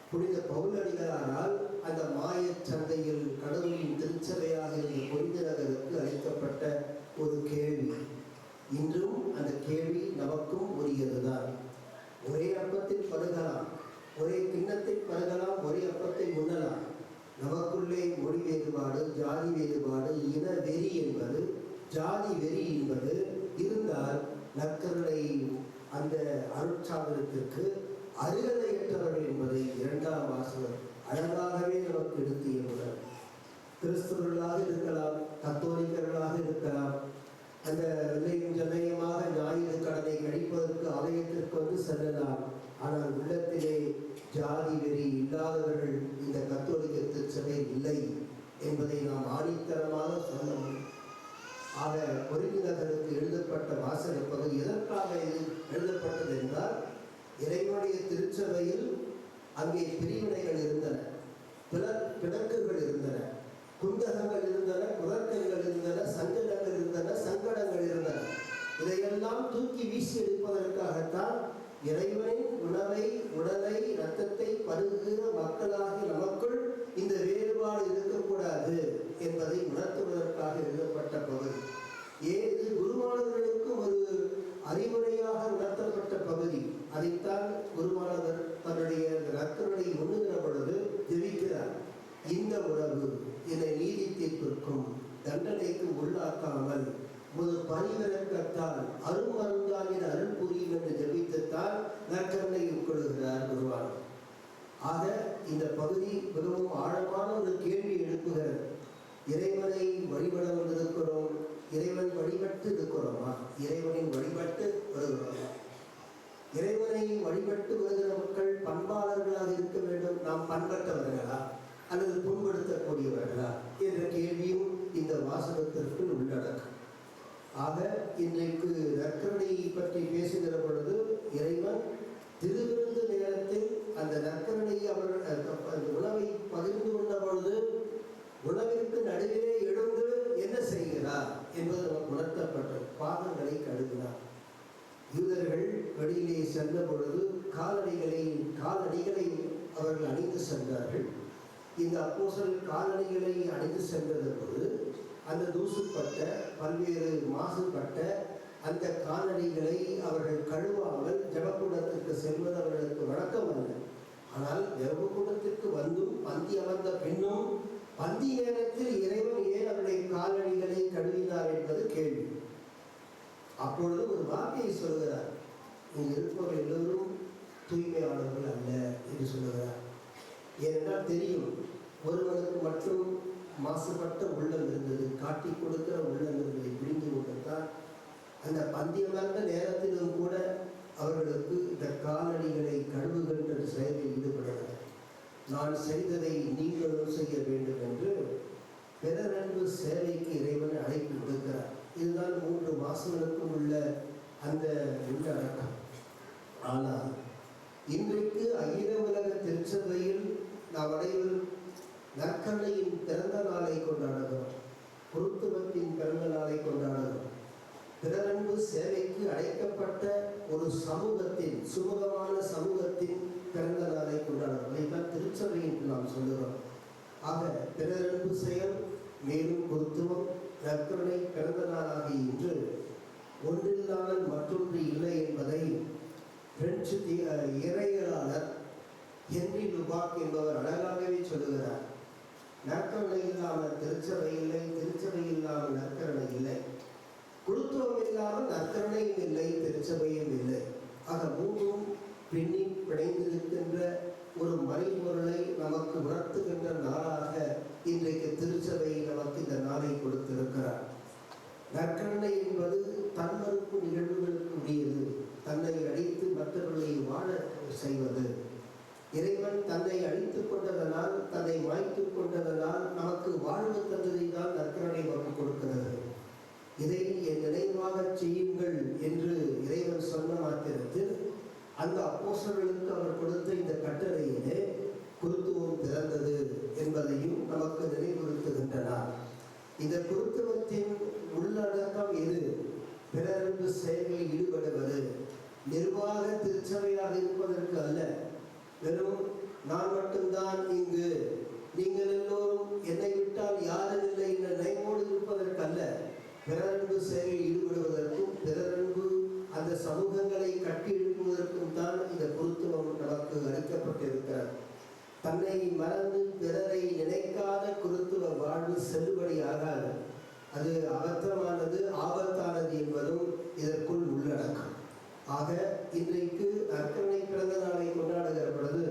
புனித பவுலடிகளாரால் அந்த மாயச் சந்தையில் கடவுளின் திருச்சபையாக இருந்த கொரிந்து நகருக்கு அளிக்கப்பட்ட ஒரு கேள்வி. இன்றும் அந்த கேள்வி நமக்கும் உரியதுதான். ஒரே அப்பத்தில் பருகலாம், ஒரே கிண்ணத்தை பருகலாம், ஒரே அப்பத்தை உண்ணலாம். நமக்குள்ளே மொழி வேறுபாடு, ஜாதி வேறுபாடு, இன வெறி என்பது, ஜாதி வெறி என்பது இருந்தால் நற்கருணை அந்த அருட்சாதனத்திற்கு அருகதையற்றவர்கள் என்பதை இரண்டாம் வாசகர் அழகாகவே நமக்கு எடுத்து எண்ணுகிறார். கிறிஸ்தவர்களாக இருக்கலாம், கத்தோலிக்கர்களாக இருக்கலாம், அந்த வெள்ளையும் ஜனயமாக ஞாயிறு கடனை கழிப்பதற்கு ஆலயத்திற்கு வந்து செல்லலாம். ஆனால் உள்ளத்திலே ஜாதி வெறி இல்லாதவர்கள் இந்த கத்தோலிக்க திருச்சபை இல்லை என்பதை நாம் ஆணித்தரமாக சொல்ல முடியும். ஆக கொரிந்து நகருக்கு எழுதப்பட்ட வாசக பகுதி எதற்காக எழுதப்பட்டது என்றால், இறைவனுடைய திருச்சபையில் அங்கே பிரிவினைகள் இருந்தன, பிணக்குகள் இருந்தன, குந்தகங்கள் இருந்தன, குதர்க்கங்கள் இருந்தன, சஞ்சலங்கள் இருந்தன, சங்கடங்கள் இருந்தன. இதையெல்லாம் தூக்கி வீசி எடுப்பதற்காகத்தான் இறைவனின் உடலை இரத்தத்தை பருகுகிற மக்களாகி நமக்குள் இந்த வேறுபாடு இருக்கக்கூடாது என்பதை உணர்த்துவதற்காக எழுதப்பட்ட பகுதி. இது குருவானவர்களுக்கும் ஒரு அறிவுரையாக உணர்த்தப்பட்ட பகுதி. அதைத்தான் குருவானவர் தன்னுடைய நற்கருணை உண்ணுகிற பொழுது ஜெபிக்கிறார். இந்த உறவு என்னை நீதி தீர்ப்பிற்கும் தண்டனைக்கும் உள்ளாக்காமல் ஒரு பரிவிரக்கத்தால் அருமருந்தாகிற அருள் புரியும் என்று ஜெபித்துத்தான் நற்கருணை உட்கொள்கிறார் குருவானவர். ஆக இந்த பகுதி மிகவும் ஆழமான ஒரு கேள்வி எழுப்புகிறது. இறைவனை வழிபட வந்திருக்கிறோம், இறைவன் வழிபட்டு இருக்கிறோமா? இறைவனின் வழிபட்டு வருகிறோமா? இறைவனை வழிபட்டு வருகிற மக்கள் பண்பாளர்களாக இருக்க வேண்டும். நாம் பண்பற்றவர்களா அல்லது புண்படுத்தக்கூடியவர்களா என்ற கேள்வியும் இந்த வாசகத்திற்குள் உள்ளடக்கும். ஆக இன்றைக்கு நற்கருணையை பற்றி பேசுகிற பொழுது இறைவன் வெளியிலே சென்ற பொழுது காலணிகளை அவர்கள் அணிந்து சென்றார்கள். இந்த அப்போஸ்தலர் காலணிகளை அணிந்து சென்றது போது அந்த தூசுப்பட்ட பல்வேறு மாசுபட்ட அந்த காலணிகளை அவர்கள் கழுவாமல் ஜெபக்கூடத்திற்கு செல்வது அவர்களுக்கு வழக்கம் அல்ல. ஆனால் ஜெபக்கூடத்திற்கு வந்தும் பந்தி அமர்ந்த பின்னும் பந்தி நேரத்தில் இறைவன் ஏன் அவருடைய காலணிகளை கழுவினார் என்பது கேள்வி. அப்பொழுது ஒரு வார்த்தையை சொல்கிறார், இங்கு இருப்பவர்கள் எல்லோரும் தூய்மையானவர்கள் அல்ல என்று சொல்லுகிறார். ஏனென்றால் தெரியும், ஒருவனுக்கு மட்டும் மாசுபட்ட உள்ளம் இருந்தது, காட்டி கொடுக்கிற உள்ளம் இருந்ததை புரிந்து கொண்டுத்தான் அந்த பந்தியமர்ந்த நேரத்திலும் கூட அவர்களுக்கு இந்த காலணிகளை கழுவுகின்ற செயலில் ஈடுபடுகிறார். நான் செய்ததை நீங்களும் செய்ய வேண்டும் என்று பிறரன்பு சேவைக்கு இறைவன் அழைப்பு விடுக்கிறார். இதுதான் 3 மாசங்களுக்கும் உள்ள அந்த உள்ளடக்கம். ஆனால் இன்றைக்கு அகில உலக திருச்சபையில் நாம் அனைவரும் நற்கருணையின் பிறந்த நாளை கொண்டாடுகிறோம், குருத்துவத்தின் பிறந்த நாளை கொண்டாடுகிறோம். பிறரன்பு சேவைக்கு அழைக்கப்பட்ட ஒரு சமூகத்தின், சுமூகமான சமூகத்தின் பிறந்த நாளை கொண்டாடுகிறோம். இதைத்தான் திருச்சபை என்று நாம் சொல்லுகிறோம். ஆக பிறரன்பு செயல், மேலும் குருத்துவம், நற்கருணை பிறந்த நாளாகி இன்று ஒன்றில்லாமல் மற்றொன்று இல்லை என்பதை பிரெஞ்சு இறையலாளர் ஹென்றி லுபாக் என்பவர் அழகாகவே சொல்லுகிறார். நற்கருணை இல்லாமல் திருச்சபை இல்லை, திருச்சபை இல்லாமல் நற்கருணை இல்லை, குருத்துவம் இல்லாமல் நற்கருணையும் இல்லை, திருச்சபையும் இல்லை. ஆக 3ம் பின்னி பிணைந்திருக்கின்ற ஒரு மறைபொருளை நமக்கு உணர்த்துகின்ற நாளாக இன்றைக்கு திருச்சபை நமக்கு இந்த நாளை கொடுத்திருக்கிறார். நற்கருணை என்பது தன்மறுப்பு நிகழ்வுகளுக்கு உரியது, தன்னை அழித்து மற்றவர்களை வாழ செய்வது. இறைவன் தன்னை அழித்துக் கொண்டதனால், தன்னை மாய்த்துக் கொண்டதனால் நமக்கு வாழ்வு தந்ததை தான் நற்கருணை நமக்கு கொடுக்கிறது. இதை என் நினைவாக செய்யுங்கள் என்று இறைவன் சொன்ன மாத்திரத்தில் அந்த அப்போஸ்தலர்களுக்கு அவர் கொடுத்த இந்த கட்டளையிலே குருத்துவம் பிறந்தது என்பதையும் நமக்கு நினைவுறுத்துகின்றனர். இந்த குருத்துவத்தின் உள்ளடக்கம் எது? பிறரன்பு செயல்களில் ஈடுபடுவது, நிர்வாக திருச்சபையாக இருப்பதற்கு அல்ல. வெறும் நான் மட்டும்தான் இங்கு, நீங்கள் எல்லோரும் என்னை விட்டால் யாரும் இல்லை என்ற நினைவோடு இருப்பதற்கு அல்ல. பிறரன்பு செயலில் ஈடுபடுவதற்கும் பிறரன்பு அந்த சமூகங்களை கட்டி எழுப்புவதற்கும் தான் இந்த குருத்துவம் நமக்கு அளிக்கப்பட்டிருக்கிறது. தன்னை மறந்து பிறரை நினைக்காத குருத்துவ வாழ்வு செல்லுபடி ஆகாது, அது அபத்தமானது, ஆபத்தானது என்பதும் இதற்குள் உள்ளடக்கம். ஆக இன்றைக்கு நற்கருணை பிறந்த நாளை கொண்டாடுகிற பொழுது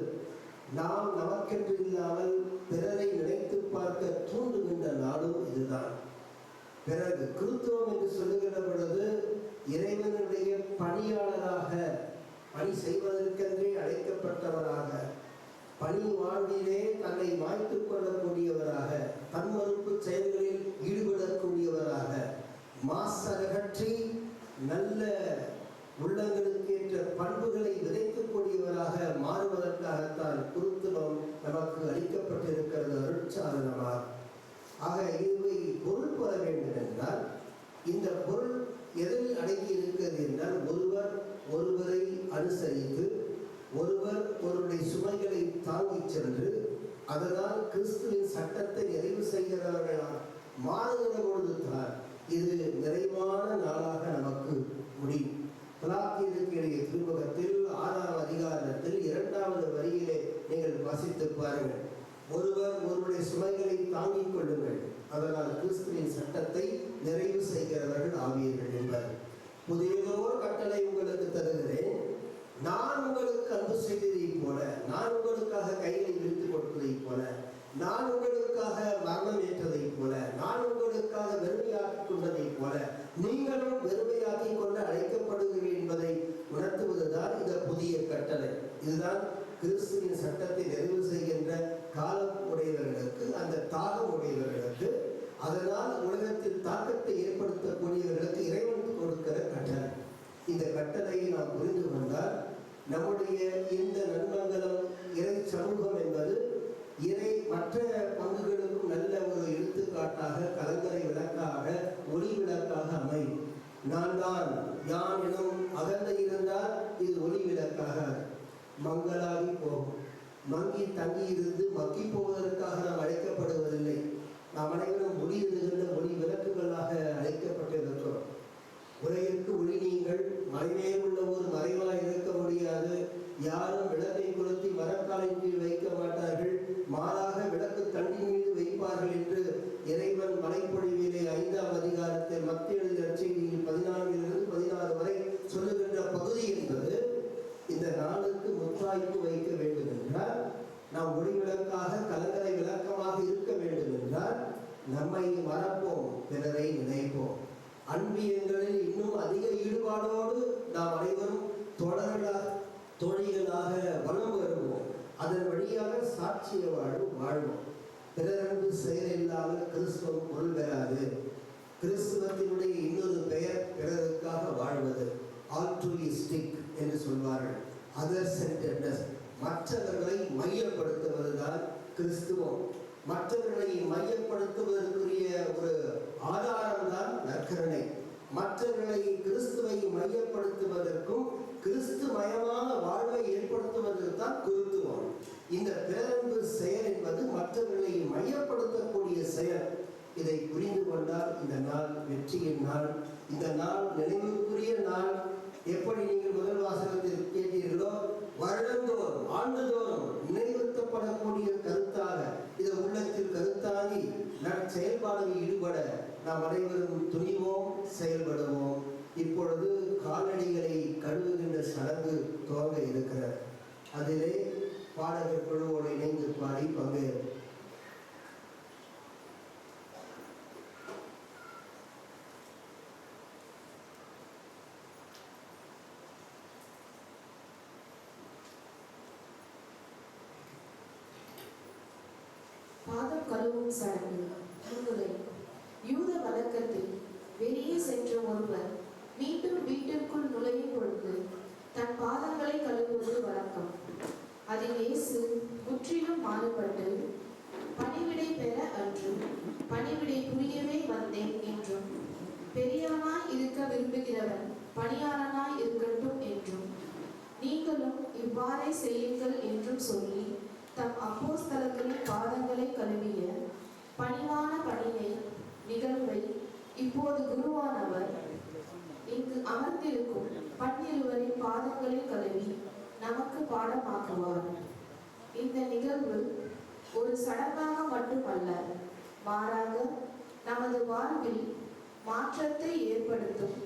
நாம் நமக்கென்று இல்லாமல் பிறரை நினைத்து பார்க்க தூண்டுகின்ற நாளும் இதுதான். பிறகு குருத்துவம் என்று சொல்லுகிற பொழுது இறைவனுடைய பணியாளராக, பணி செய்வதற்கென்றே அழைக்கப்பட்டவராக, பணி வாழ்விலே தன்னை மாய்த்துக் கொள்ளக்கூடியவராக, தன்மறுப்பு செயல்களில் ஈடுபடக்கூடியவராக, மாசகற்றி நல்ல உள்ளங்களுக்கு ஏற்ற பண்புகளை விதைக்கக்கூடியவராக மாறுவதற்காகத்தான் குருத்துவம் நமக்கு அளிக்கப்பட்டிருக்கிறது அருட்சாதனமாக. ஆக இதுவை பொருள் பெற வேண்டும் என்றால் இந்த பொருள் எதில் அடங்கி இருக்கிறது என்றால், ஒருவரை அனுசரித்து, ஒருவர் ஒருவருடைய சுமைகளை தாங்கிச் சென்று அதனால் கிறிஸ்துவின் சட்டத்தை நிறைவு செய்கிறவர்களால் மாறுகிற பொழுதுதான் இது நிறைவான நாளாக நமக்கு முடியும். கலாத்தியருக்கு எழுதிய திருமுகத்தில் 6ஆம் அதிகாரத்தில் 2வது வரியிலே நீங்கள் வாசித்து பாருங்கள். ஒருவர் ஒருவருடைய சுமைகளை தாங்கிக் கொள்ளுங்கள், அதனால் கிறிஸ்துவின் சட்டத்தை நிறைவு செய்கிறவர்கள் ஆவீர்கள் என்பார். புதியதோர் கட்டளை உங்களுக்கு தருகிறேன், நான் உங்களுக்கு அன்பு செய்ததைப் போல, நான் உங்களுக்காக கைகளை விரித்து கொடுத்ததைப் போல, நான் உங்களுக்காக மரணம் ஏற்றதைப் போல, நான் உங்களுக்காக வெறுமையாக்கிக் கொண்டதைப் போல நீங்களும் வெறுமையாக்கிக் கொண்டு அழைக்கப்படுகிறீர்கள் என்பதை உணர்த்துவதுதான் இந்த புதிய கட்டளை. இதுதான் கிறிஸ்துவின் சட்டத்தை நிறைவு செய்கின்ற காலம் உடையவர்களுக்கு, அந்த தாகம் உடையவர்களுக்கு, அதனால் உலகத்தில் தாக்கத்தை ஏற்படுத்தக்கூடியவர்களுக்கு இறைவன் கொடுக்கிற கட்டளை. இந்த கட்டளையை நாம் புரிந்து கொண்டால் நம்முடைய இந்த நன்மங்கலம் இறை சமூகம் என்பது இறை மற்ற பங்குகளுக்கும் நல்ல ஒரு எடுத்துக்காட்டாக, கலங்கரை விளக்காக, ஒளி விளக்காக அமையும். நான் தான் யான் எனும் அகந்தை இருந்தால் இது ஒளி விளக்காக மங்களாகி போகும். மங்கி தங்கி இருந்து மக்கி போவதற்காக நாம் அழைக்கப்படுவதில்லை. நாம் அனைவரும் ஒளி எழுதுகின்ற ஒளி விளக்குகளாக அழைக்கப்பட்டிருக்கிறோம். உலகிற்கு ஒளி நீங்கள், மலைமேல் உள்ள ஒரு மறைவாய் இருக்க முடியாது. யாரும் விளக்கை கொளுத்தி மரக்காலின் கீழ் வைக்க மாட்டார்கள், மாறாக விளக்கு தண்டின் மீது வைப்பார்கள் என்று இறைவன் மலைப்பொழிவிலே 5ஆம் அதிகாரத்தில் மத்திய எழுதிய நற்செய்தியில் 14 16 வரை சொல்லுகின்ற பகுதி என்பது இந்த நாளுக்கு முத்தாய்ப்பு வைக்க வேண்டும் என்றால், நாம் ஒளி விளக்காக கலங்கரை விளக்கமாக இருக்க வேண்டும் என்றால் நம்மை மறப்போம், பிறரை நினைப்போம். அன்பியங்களில் இன்னும் அதிக ஈடுபாடோடு நாம் அனைவரும் தோழிகளாக வலம் வருவோம். அதன் வழியாக சாட்சிய வாழ்வோம். பிறரன்பு செயல் இல்லாமல் கிறிஸ்துவம் பொருள் பெறாது. கிறிஸ்துவத்தினுடைய இன்னொரு பெயர் பிறருக்காக வாழ்வது, ஆல்ட்ருயிஸ்டிக் என்று சொல்வார்கள். அதர் சென்டர்னஸ், மற்றவர்களை மையப்படுத்துவதுதான் கிறிஸ்துவம். மற்றவர்களை மையப்படுத்துவதற்குரிய ஒரு ஆதாரம் தான் நற்கருணை. மற்றவர்களை கிறிஸ்துவை மையப்படுத்துவதற்கும் கிறிஸ்து மயமான வாழ்வை ஏற்படுத்துவதற்கு தான் குருத்துவம். இந்த பேரன்பு செயல் என்பது மற்றவர்களை மையப்படுத்தக்கூடிய செயல். இதை புரிந்து கொண்டால் இந்த நாள் வெற்றியின் நாள், இந்த நாள் நினைவுக்குரிய நாள். எப்படி நீங்கள் முதல் வாசகத்தில் கேட்டீர்களோ, வருடந்தோறும் ஆண்டுதோறும் நினைவுறுத்தப்படக்கூடிய கருத்தாக இதை உள்ளத்தில் கருத்தாகி செயல்பாடுகளில் ஈடுபட நாம் அனைவரும் துணிவோம், செயல்படுவோம். இப்பொழுது காலடிகளை கழுவுகின்ற சடங்கு துவங்க இருக்கிறது. அதிலே பாடகர் குழுவோடு இணைந்து பாடி பங்கேற்போம். பாதம் கழுவும் சடங்கு. முன்னுரை. யூத வழக்கத்தில் வெளியே சென்ற ஒருவர் மீண்டும் வீட்டிற்குள் நுழையும் பொழுது தன் பாதங்களை கழுவுவது வழக்கம். அதில் இயேசு முற்றிலும் மாறுபட்டு, பணிவிடை பெற அன்று பணிவிடை புரியவே வந்தேன் என்றும், பெரியவனாய் இருக்க விரும்புகிறவன் பணியாளனாய் இருக்கட்டும் என்றும், நீங்களும் இவ்வாறே செய்யுங்கள் என்றும் சொல்லி தம் அப்போஸ்தலர்களின் பாதங்களை கழுவிய பணிவான பணியை நிகழ்வை இப்போது குருவானவர் இங்கு அமர்ந்திருக்கும் 12 பாதங்களை கழுவி நமக்கு பாடமாக்குவார். இந்த நிகழ்வு ஒரு சடங்காக மட்டுமல்ல, மாறாக நமது வாழ்வில் மாற்றத்தை ஏற்படுத்தும்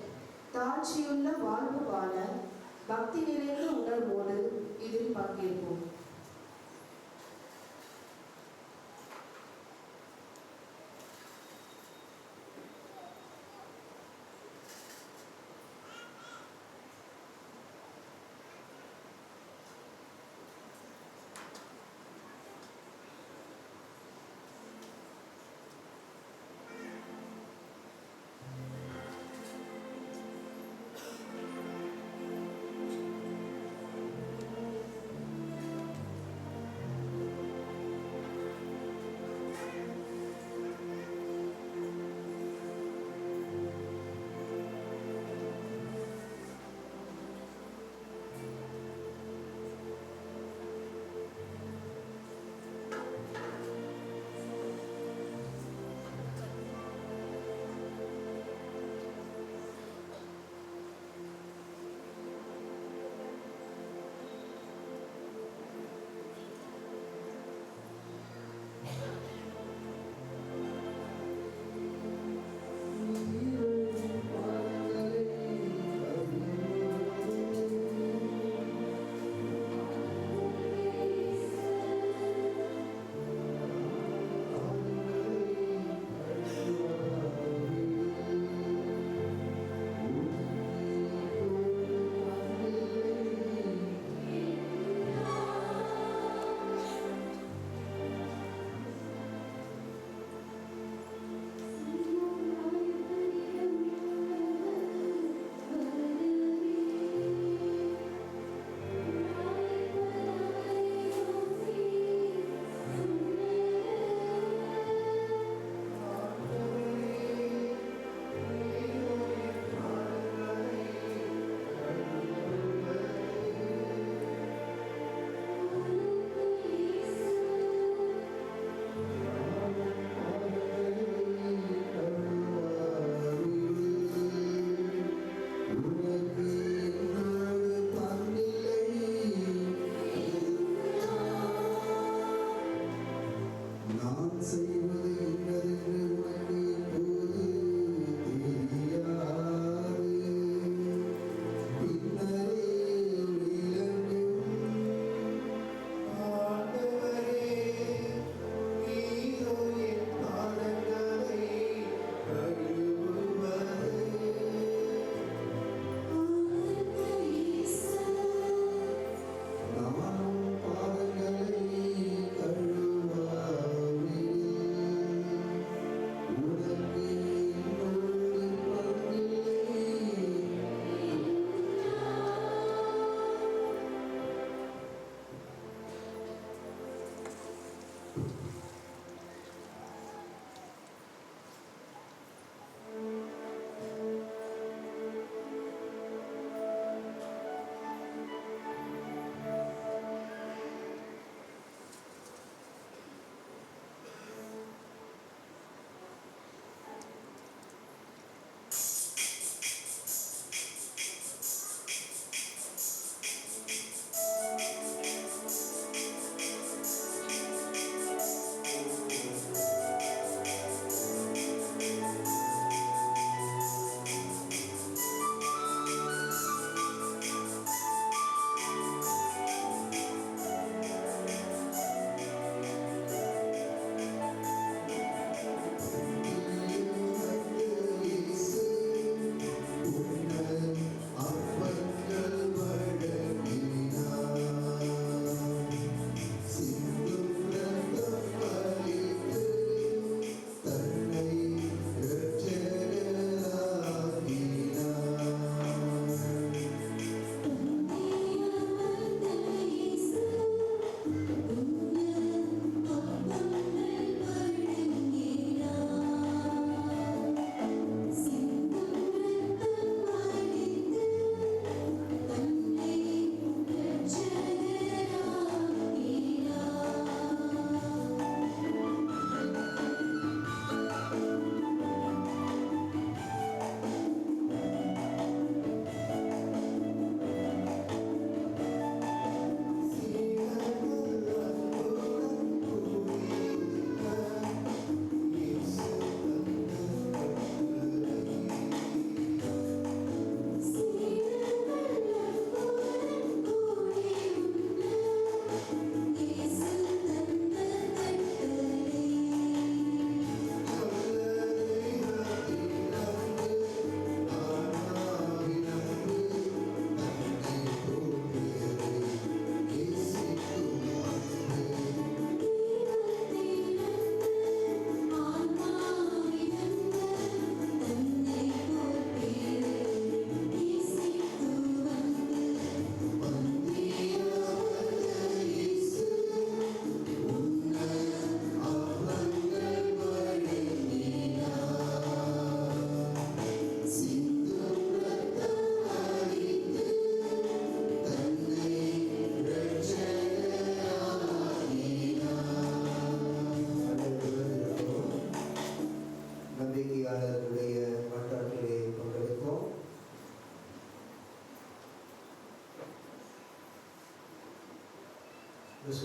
தாழ்ச்சியுள்ள வாழ்வு வாழ பக்தி நிறைந்த உணர்வோடு இதில் பங்கேற்போம்.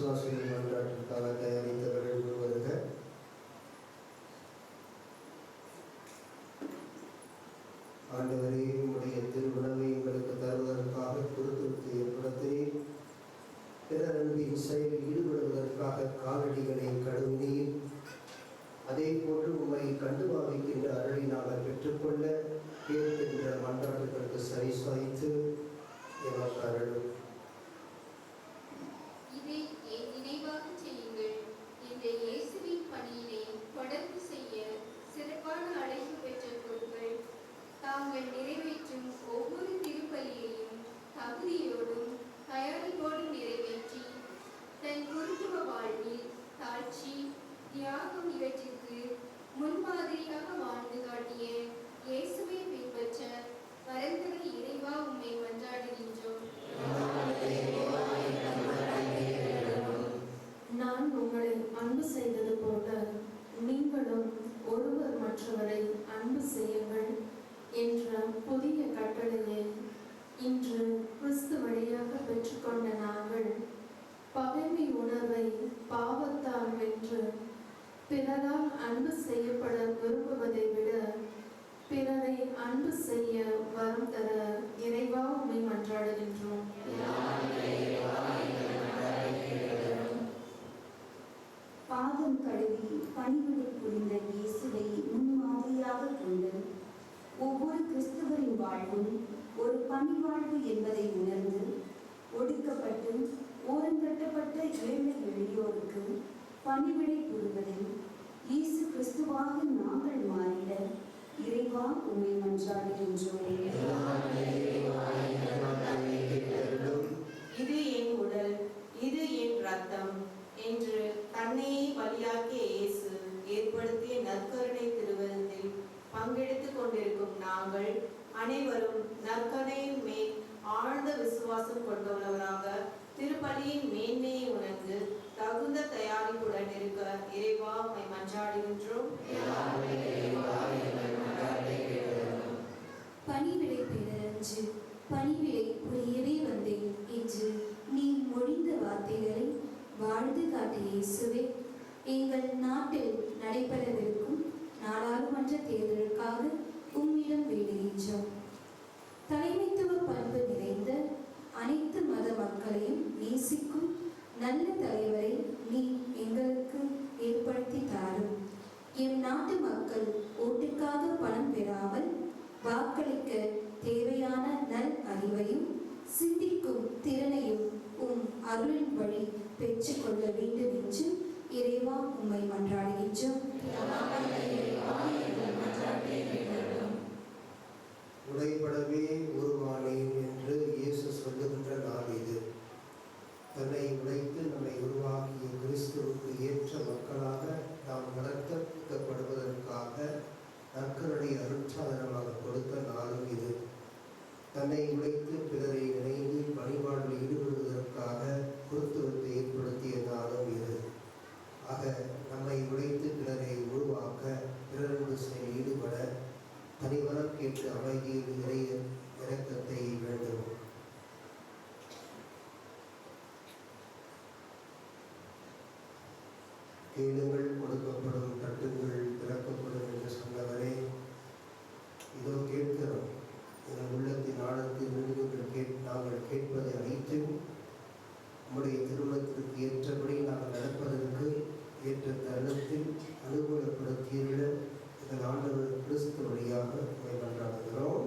விசுவாசிகள் மன்றாட்டிற்காக தயாரித்தவர்கள் வருக. ஆண்டவரே, உடைய திருவுணவை எங்களுக்கு தருவதற்காக குருத்துவத்தை ஏற்படுத்தினீர். பிறர் அன்பின் செயலில் ஈடுபடுவதற்காக காலடிகளை கழுவினீர். அதே போன்று உம்மை கண்டு பாவிக்கின்ற அருளை நாங்கள் பெற்றுக்கொள்ள கேட்கின்ற மன்றாட்டுகளுக்கு சரி சாய்த்து எமக்கு அருளும். இதை என் நினைவாக செய்யுங்கள். இந்த இயேசுவின் பணியினை தொடர்ந்து செய்ய சிறப்பான அழைப்பு பெற்ற குருக்கள் தாங்கள் நிறைவேற்றும் ஒவ்வொரு திருப்பலியையும் தகுதியோடும் தயாரிப்போடும் நிறைவேற்றி தன் குருத்துவ வாழ்வில் தாழ்ச்சி தியாகம் இவற்றிற்கு முன்மாதிரியாக வாழ்ந்து காட்டிய இயேசுவை பின்பற்ற வரந்தர இறைவா உம்மை மன்றாடுகின்றோம். நான் உங்களை அன்பு செய்தது போல நீங்களும் ஒருவர் மற்றவரை அன்பு செய்யுங்கள் என்ற புதிய கட்டளையை இன்று கிறிஸ்து வழியாக பெற்றுக்கொண்ட நாங்கள் பகைமை உணர்வை பாவத்தால் வென்று பிறரால் அன்பு செய்யப்பட விரும்புவதை விட பிறரை அன்பு செய்ய வரம் தர இறைவா உம்மை மன்றாடுகின்றோம். பாதம் கழுவி பணிவிடை புரிந்த இயேசுவை முன்மாதிரியாக கொண்டு ஒவ்வொரு கிறிஸ்தவரின் வாழ்வும் ஒரு பணி வாழ்வு என்பதை உணர்ந்து ஒடுக்கப்பட்டு ஓரங்கட்டப்பட்ட ஏழை எளியோருக்கு பணிவிடை புரிவதில் இயேசு கிறிஸ்துவாக நாங்கள் மாறிட இறைவா உம்மை மன்றாடுகின்றோம். இது என் உடல், இது என் ரத்தம் என்று தன்னையே பலியாக்கிய இயேசு ஏற்படுத்திய நற்கருணை திருவிருந்தில் பங்கெடுத்துக் கொண்டிருக்கும் நாங்கள் அனைவரும் நற்கருணையின் மேல் ஆழ்ந்த விசுவாசம் கொண்டுள்ளவராக திருப்பலியின் மேன்மையை உணர்ந்து தகுந்த தயாரிப்புடன் இருக்க இறைவா உம்மை மன்றாடுகின்றோம். பணிவிடை பெறஞ்சு பணிவிடை புரியவே வந்தேன் என்று நீ மொழிந்த வார்த்தைகளை வாழ்ந்து காட்டிய இயேசுவே, எங்கள் நாட்டில் நடைபெறவிருக்கும் நாடாளுமன்ற தேர்தலுக்காக உம்மிடம் வேண்டுகின்றோம். தலைமைத்துவ பண்பு நிறைந்த அனைத்து மத மக்களையும் நேசிக்கும் நல்ல தலைவரை நீ எங்களுக்கு ஏற்படுத்தி தாரும். எம் நாட்டு மக்கள் ஓட்டுக்காக பணம் பெறாமல் வாக்களிக்க தேவையான நல் அறிவையும் சிந்திக்கும் திறனையும் உம் அருளின் வழி பெற்றுக்கொள்ள வேண்டும் என்று இறைவா உம்மை மன்றாடுகின்றோம். உடைபடவே உருவானேன் என்று இயேசு சொல்லுகின்ற நாள் இது. தன்னை உடைத்து நம்மை உருவாக்கிய கிறிஸ்துவுக்கு ஏற்ற மக்களாக நாம் வளர்க்கப்படுவதற்காக நற்கருணை அருட்சாதனமாக கொடுத்த நாளும் இது. தன்னை உடைத்து பிறரை இணைந்து பணிவாழ்வில் ஈடுபடுவதற்காக குருத்துவத்தை ஏற்படுத்திய நாளும் இது. ஆக நம்மை உடைத்து பிறரை உருவாக்க பிறரோடு ஈடுபட தனிவரம் கேட்டு அமைதியில் இறை இரக்கத்தை வேண்டும். கேளுங்கள் கொடுக்கப்படும், தட்டுங்கள் திறக்கப்படும் என்று சொன்னவரே, இதோ கேட்கிறோம். எங்கள் உள்ளத்தின் ஆழத்தில் நாங்கள் கேட்பதை அனைத்தும் நம்முடைய திருமணத்திற்கு ஏற்றபடி நாங்கள் நடப்பதற்கு ஏற்ற தருணத்தில் அனுகூலப்படுத்தியுள்ள இதன் ஆண்டவர் கிறிஸ்து வழியாக மன்றாடுகிறோம்.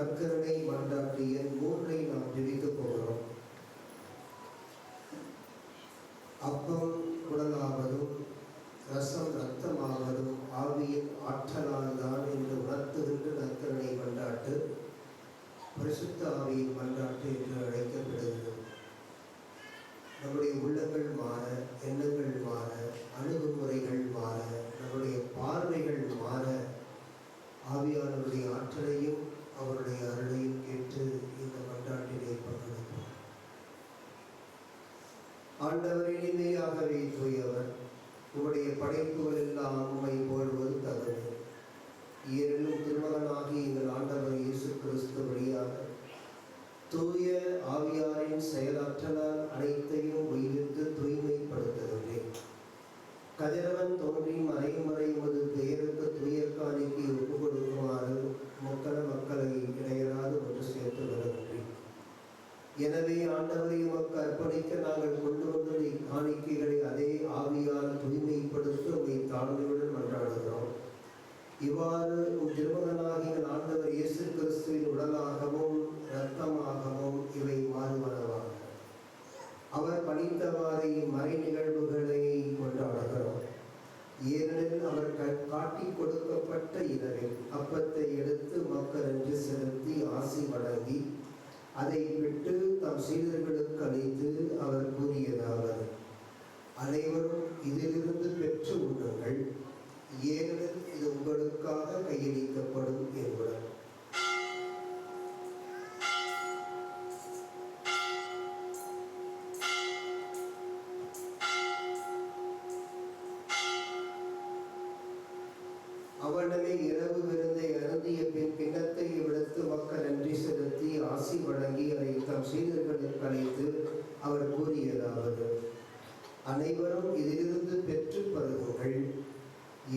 நற்கருணை மன்றாட்டு எண் 3 நாம் ஜெபிக்கப் போகிறோம். அப்பம் உடலாவதும் ரசம் இரத்தமாவதும் ஆவியின் ஆற்றலால் தான் என்று உணர்த்துகின்ற நற்கருணை மன்றாட்டு பரிசுத்த ஆவியின் மன்றாட்டு என்று அழைக்கப்படுகிறது. நம்முடைய உள்ளங்கள் மாற, எண்ணங்கள் மாற, அணுகுமுறைகள் மாற, நம்முடைய பார்வைகள் மாற ஆவியானவருடைய ஆற்றலையும் அவருடைய அருளையும் கேட்டு இந்த மன்றாட்டிலே பங்கெடுப்போம். ஆண்டவர் இனிமையாகவே தூயவர், உம்முடைய படைப்புகள் எல்லாம் உம்மை போல்வது தகுதி. ஏறிலும் திருமகனாகி எங்கள் ஆண்டவர் இயேசு கிறிஸ்து வழியாக தூய ஆவியாரின் செயலாற்றலால் அனைத்தையும் உயிர்த்து தூய்மைப்படுத்துகின்றேன். கதிரவன் தோன்றி மறைமுறை உமது பெயருக்கு தூய காணிக்கு ஒப்புக் கொடுக்குமாறு மக்களை இடையராது ஒன்று சேர்த்து வருகின்றேன். எனவே ஆண்டவரை உமக்கு அர்ப்பணிக்க நாங்கள் கொண்டு வந்த இக்காணிக்கைகளை அதே ஆவியால் தூய்மைப்படுத்த உம்மை தாழ்மையுடன் மன்றாடுகிறோம். இவ்வாறு திருமகனாகிய ஆண்டவர் இயேசு கிறிஸ்துவின் உடலாகவும் இரத்தமாகவும் இவை மாறுவனவாக. அவர் பணித்தவாறு மறை நிகழ்வுகளை கொண்டாடுகிறோம். ஏனெனில் அவர் காட்டி கொடுக்கப்பட்ட இரவில் அப்பத்தை எடுத்து மக்களுக்கு செலுத்தி ஆசி வழங்கி அதை விட்டு தம் சீடர்களுக்கு அளித்து அவர் கூறியதாவது: அனைவரும் இதிலிருந்து பெற்று உண்ணுங்கள், ஏனெனில் இது உங்களுக்காக கையளிக்கப்படும் என்பவர். அவனமே இரவு விருந்தை அருந்திய பின் கிண்ணத்தை எடுத்து மக்கள் நன்றி செலுத்தி ஆசி வழங்கி அதை தம் சீடர்களுக்கு அளித்து அவர் கூறியதாவது: அனைவரும் இதிலிருந்து பெற்று பருகுங்கள்,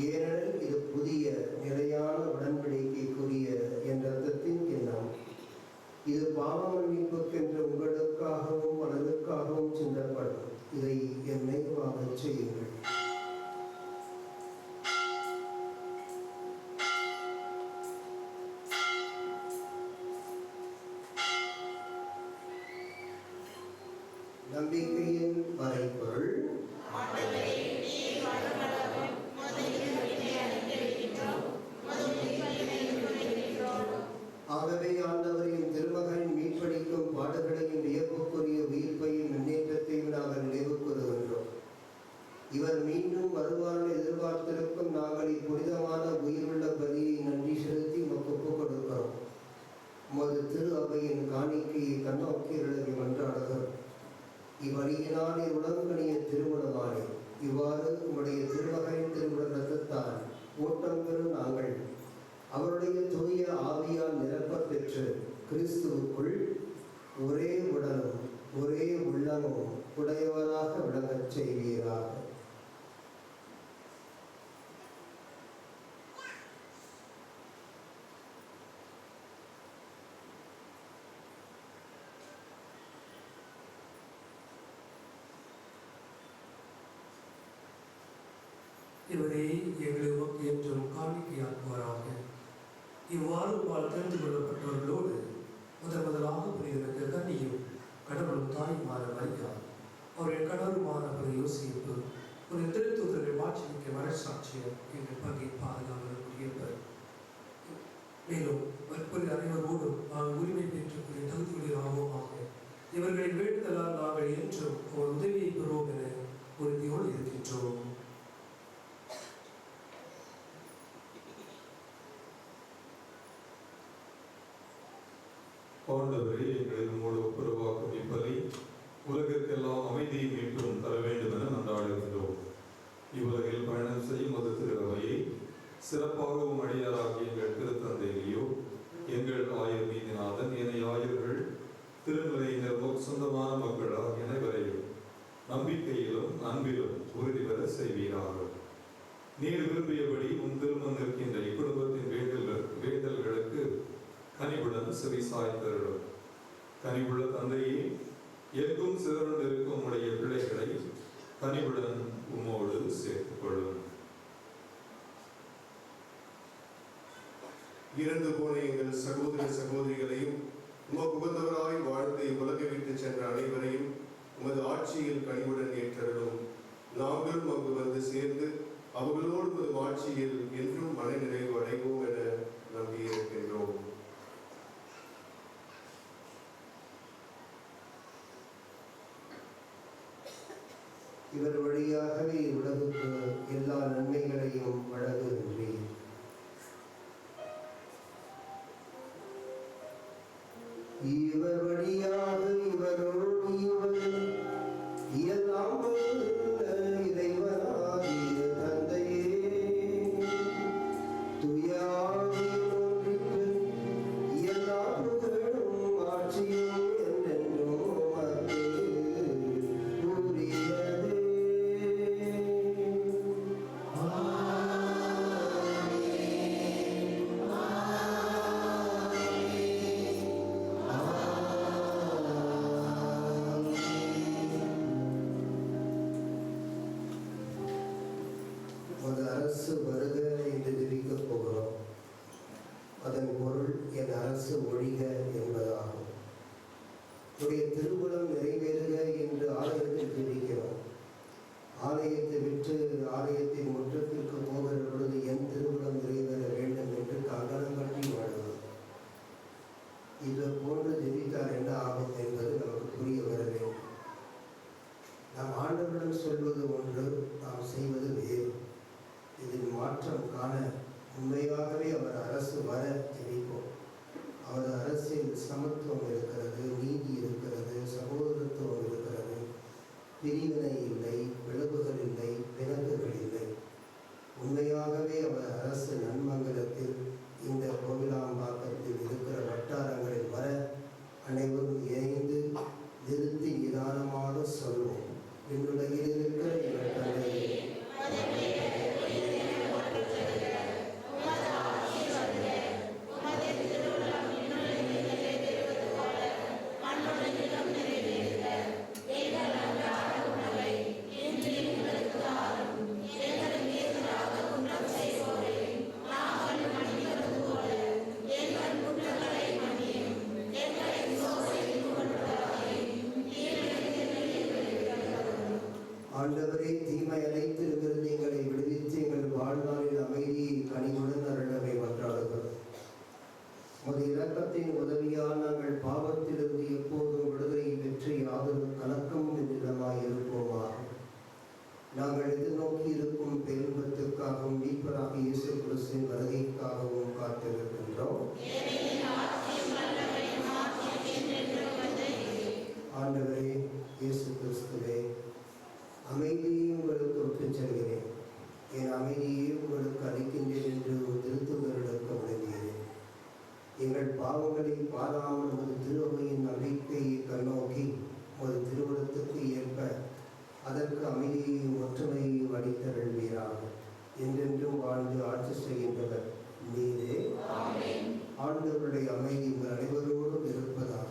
ஏனெனில் இது புதிய நிலையான உடன்படிக்கைக்குரிய என் இரத்தத்தின் கிண்ணம். இது பாவ மன்னிப்புக்கென்று உங்களுக்காகவும் பலருக்காகவும் சிந்தப்படும். இதை என் நினைவாக செய்யுங்கள். நம்பிக்கையின் மறைபொருள். ஆகவே ஆண்டவரின் திருமகனின் மீட்பளிக்கும் பாடுகளையும் வியப்புக்குரிய உயிர்ப்பையும் முன்னேற்றத்தையும் நாங்கள் நினைவு கூறுகின்றோம். இவர் மீண்டும் வருவார் எதிர்பார்த்திருக்கும் நாங்கள் இப்புனிதமான உயிருள்ள பலியை நன்றி செலுத்தி ஒப்புக் கொடுக்கிறோம். உமது திரு அவையின் காணிக்கையை கண்ணோக்கியர்களை மன்றாடுகிறோம். இவ்வழியினாலே உலகணிய திருமணமானே. இவ்வாறு உம்முடைய திருமகனின் திருமண ரத்தத்தால் ஓட்டம் பெறும் நாங்கள் அவருடைய தூய ஆவியால் நிரப்ப பெற்று கிறிஸ்துவுக்குள் ஒரே உடலும் ஒரே உள்ளமும் உடையவராக விளங்கச் செய்வீராக. இவரே எங்களுக்கு என்றும் காணிக்கையாக்குவாராக. இவ்வாறு தெரிந்து கொள்ளப்பட்டவர்களோடு முதலாக புனிதருக்கு கன்னியும் கடவுளும் தாயுமான மரியா, அவருடைய கடவுளுமான ஒரு யோசிப்பு, ஒரு திருத்தூதர்கள் மாட்சிமிக்க மனசாட்சியம் எங்கள் பங்கை பாதுகாவலுக்குரியவர். மேலும் வற்புரி அனைவரோடும் நாங்கள் உரிமை பெற்றக்கூடிய தகுதியுடையவராக இவர்களின் வேண்டுதலால் நாங்கள் என்றும் ஒரு உதவியை பெறுவோம் என உறுதியோடு இருக்கின்றோம். ஆண்டவரே, எங்களை உம்மோடு ஒப்புரவாக்கும் இப்பலி உலகிற்கெல்லாம் அமைதியை மீண்டும் தர வேண்டும் என மன்றாடுகின்றோம். இவ்வுலகில் பயணம் செய்யும் அது திரு அவையை சிறப்பாகவும் அடியாராகிய எங்கள் திருத்தந்தையிலேயோ எங்கள் ஆயர் நீதிநாதன் ஏனைய ஆயர்கள் திருநிலையினர் சொந்தமான மக்கள் ஆகிய அனைவரையும் நம்பிக்கையிலும் அன்பிலும் உறுதி பெற செய்வீரார்கள். நீர் விரும்பியபடி உன் திருமணம் நிற்கின்ற இக்குடும்பத்தின் வேண்டல்களுக்கு கனிவுடன் செவி சாய்ந்தருளும். கனிவுள்ள தந்தையே, எங்கும் சிதறந்திருக்கும் உடைய பிள்ளைகளை கனிவுடன் உம்மோடு சேர்த்துக் கொள்ளும். இறந்து போன எங்கள் சகோதர சகோதரிகள் கனிவுடன் ஏற்றலும் நாங்களும் அங்கு வந்து சேர்ந்து அவர்களோடு ஒரு ஆட்சியில் என்றும் மன நிறைவு அடைவோம் என நம்பியிருக்கின்றோம். இவர் வழியாகவே உலகுக்கு எல்லா நன்மைகளையும் வழங்குகின்றேன். இவர் வழியாக இவரோடு இவர் எல்லாம் இறைவனாகிய தந்தையே துயாவின் ஒன்றிற்கு எல்லா புகழும் ஆட்சியும் என்றென்றும் உமக்கு உரியதே. உமது அரசு வருக என்று ஜெபிக்கப் போகிறோம். அதன் பொருள் என் அரசு ஒழிக என்பதாகும். உடைய திருவுளம் நிறைவேறுக என்று ஆலயத்தில் ஜெபிக்கிறோம். ஆலயத்தை விட்டு ஆலயத்தின் முற்றத்திற்கு போகிற பொழுது என் திருவுளம் நிறைவேற வேண்டும் என்று கங்கணம் கட்டி வாழ்கிறோம். இது போன்று ஜெபித்தார் என்ன ஆகும் என்பது நமக்கு புரிய வர வேண்டும். நாம் ஆண்டவரிடம் சொல்வது ஒன்று, நாம் செய்வது வேறு. இதில் மாற்றம் காண உண்மையாகவே அவர் அரசு வர ஜெபிப்போம். அவரது அரசில் சமத்துவம் இருக்கிறது, நீதி இருக்கிறது, சகோதரத்துவம் இருக்கிறது, பிரிவினை இல்லை, பிளவுகள் இல்லை, பிணக்குகள் இல்லை. உண்மையாகவே அவர் அரசு நன்மங்கலத்தில் இந்த கோவிலாம்பாக்கத்தில் இருக்கிற வட்டாரங்களில் வர அனைவரும் இணைந்து நிறுத்தி நிதானமாக சொல்வோம். விண்ணுலகில் இருக்கிற எங்கள் தந்தையே, ஆண்டவரே, தீமை அனைத்திலிருந்து எங்களை விடுவித்து எங்கள் வாழ்நாளில் அமைதியை கனிவுடன் அருளவை மன்றாடுகிறோம். உமது இரக்கத்தின் உதவியால் நாங்கள் பாவத்திலிருந்து எப்போதும் விடுதலை பெற்று யாதொரு கலக்கமும் இல்லாமல் இருப்போமாக. நாங்கள் எதிர்நோக்கி இருக்கும் பேரின்பத்துக்காகவும் மீட்பராக இயேசு கிறிஸ்துவின் வருகைக்காகவும் காத்திருக்கின்றோம். ஆண்டவரே இயேசு கிறிஸ்துவே, அமைதியை உங்களுக்கு விட்டுச் செல்கிறேன், என் அமைதியை உங்களுக்கு அளிக்கின்றேன் என்று திருத்துதலுக்கு விளங்குகிறேன். எங்கள் பாவங்களை பாராமல் ஒரு திருவையின் நம்பிக்கையை கண்ணோக்கி ஒரு திருவிழத்துக்கு ஏற்ப அதற்கு அமைதியையும் ஒற்றுமையையும் அளித்தருள்வீராக. என்றென்றும் வாழ்ந்து ஆட்சி செய்கின்றவர் நீரே. ஆண்டவருடைய அமைதி உங்கள் அனைவரோடும் இருப்பதாக.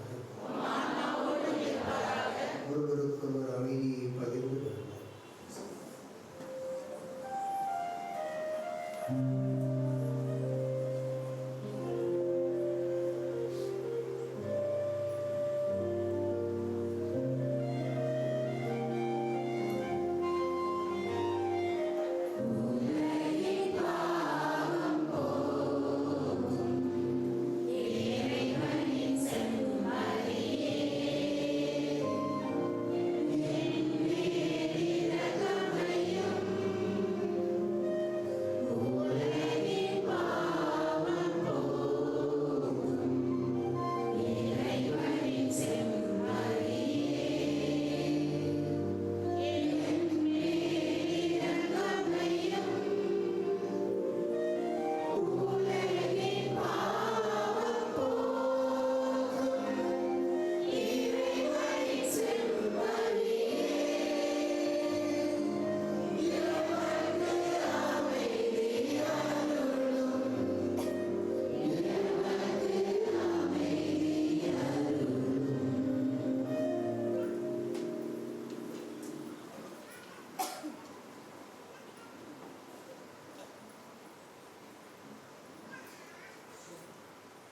ஒருவருக்கு ஒரு அமைதியை பகிர்ந்து கொள்வோம்.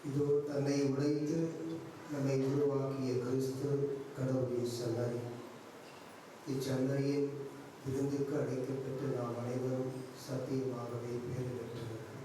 இதோ தன்னை உடைத்து நம்மை உருவாக்கிய கிறிஸ்து கடவுளின் சன்னதி. இச்சந்தையின் விருந்துக்கு அழைக்கப்பட்டு நாம் அனைவரும் சத்தியமாகவே பேறு பெற்றிருக்கிறோம்.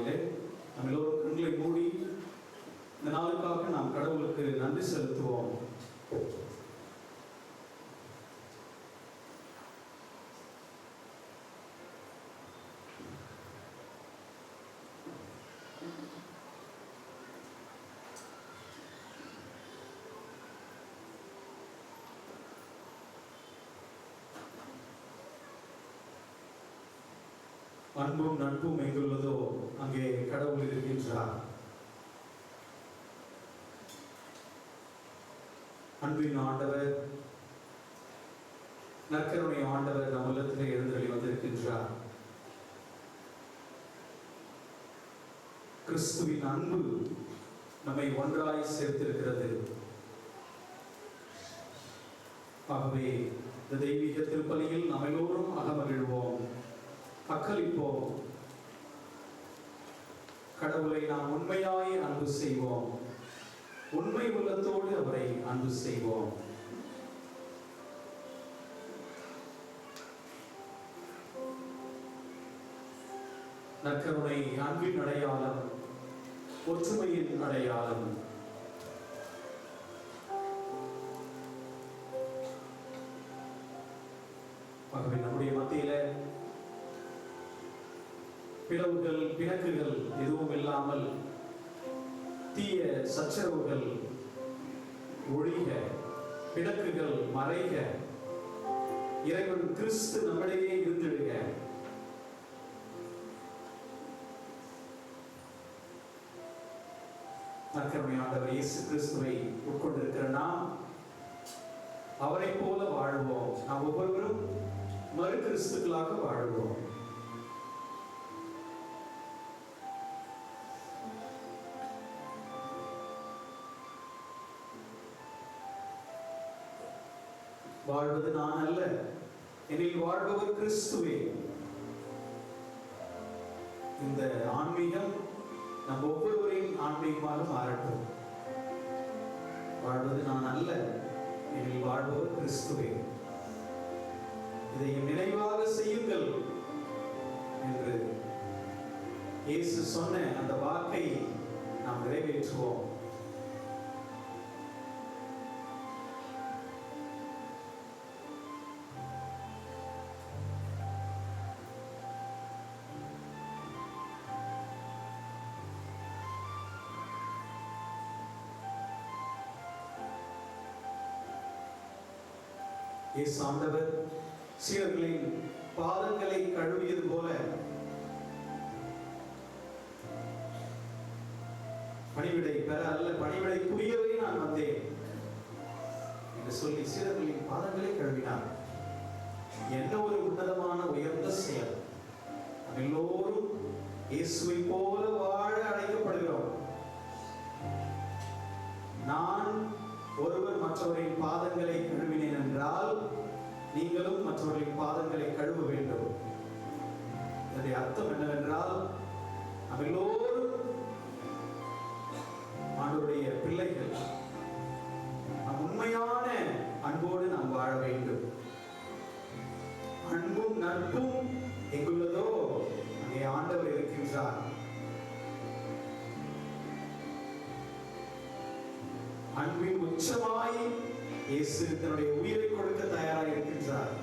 நாளிலே நம்ம எல்லோரும் கண்களை மூடி இந்த நாளுக்காக நாம் கடவுளுக்கு நன்றி செலுத்துவோம். அன்பும் நட்பும் எங்குள்ளதோ அங்கே கடவுள் இருக்கின்றார். அன்பின் ஆண்டவர், நற்கருணை ஆண்டவர் நம் உள்ளத்திலே எழுந்தருளி வந்திருக்கின்றார். கிறிஸ்துவின் அன்பு நம்மை ஒன்றாய் சேர்த்திருக்கிறது. ஆகவே இந்த தெய்வீக திருப்பலியில் நாம் எல்லோரும் அகமகிழ்வோம், அக்களிப்போம். கடவுளை நாம் உண்மையாய் அன்பு செய்வோம், உண்மை உள்ளத்தோடு அவரை அன்பு செய்வோம். நற்கருணை அன்பின் அடையாளம், ஒற்றுமையின் அடையாளம். ஆகவே நம்முடைய மத்தியில பிளவுகள், பிணக்குகள் எதுவும் இல்லாமல் தீய சச்சரவுகள் ஒழிக, பிணக்குகள் மறைக, இறைவன் கிறிஸ்து நம்மிடையே இருந்திடுக. நற்கருணை ஆண்டவர் இயேசு கிறிஸ்துவை உட்கொண்டிருக்கிற நாம் அவரை போல வாழ்வோம். நாம் ஒவ்வொருவரும் மறு கிறிஸ்துக்களாக வாழ்வோம். வாழ்வது நான் அல்ல, என்னில் வாழ்பவர் கிறிஸ்துவே. இந்த ஆன்மீகம் நம் ஒவ்வொருவரின் ஆன்மீகமாக மாறட்டும். வாழ்வது நான் அல்ல, என்னில் வாழ்பவர் கிறிஸ்துவே. இதை நினைவாக செய்யுங்கள் என்று இயேசு சொன்ன அந்த வாக்கை நாம் நிறைவேற்றுவோம். இயேசு ஆண்டவர் சீடர்களின் பாதங்களை கழுவியது போல பணிவிடை பெற அல்ல, பணிவிடை புரியவே நான் வந்தேன் என்று சொல்லி சீடர்களின் பாதங்களை கழுவினார். என்ன ஒரு உன்னதமான உயர்ந்த செயல்! எல்லோரும் இயேசுவை போல வாழ அழைக்கப்படுகிறோம். நான் ஒருவர் மற்றவரின் பாதங்களை கழுவினேன் என்றால் நீங்களும் மற்றவர்களின் பாதங்களை கழுவ வேண்டும். இதனுடைய அர்த்தம் என்னவென்றால், நாம் எல்லோரும் ஆண்டவருடைய பிள்ளைகள். நாம் உண்மையான அன்போடு நாம் வாழ வேண்டும். அன்பும் நட்பும் எங்குள்ளதோ அங்கே ஆண்டவர் இருக்கின்றார். அன்பின் உச்சமாய் இயேசு தன்னுடைய உயிரை கொடுக்க தயாராக இருக்கின்றார்.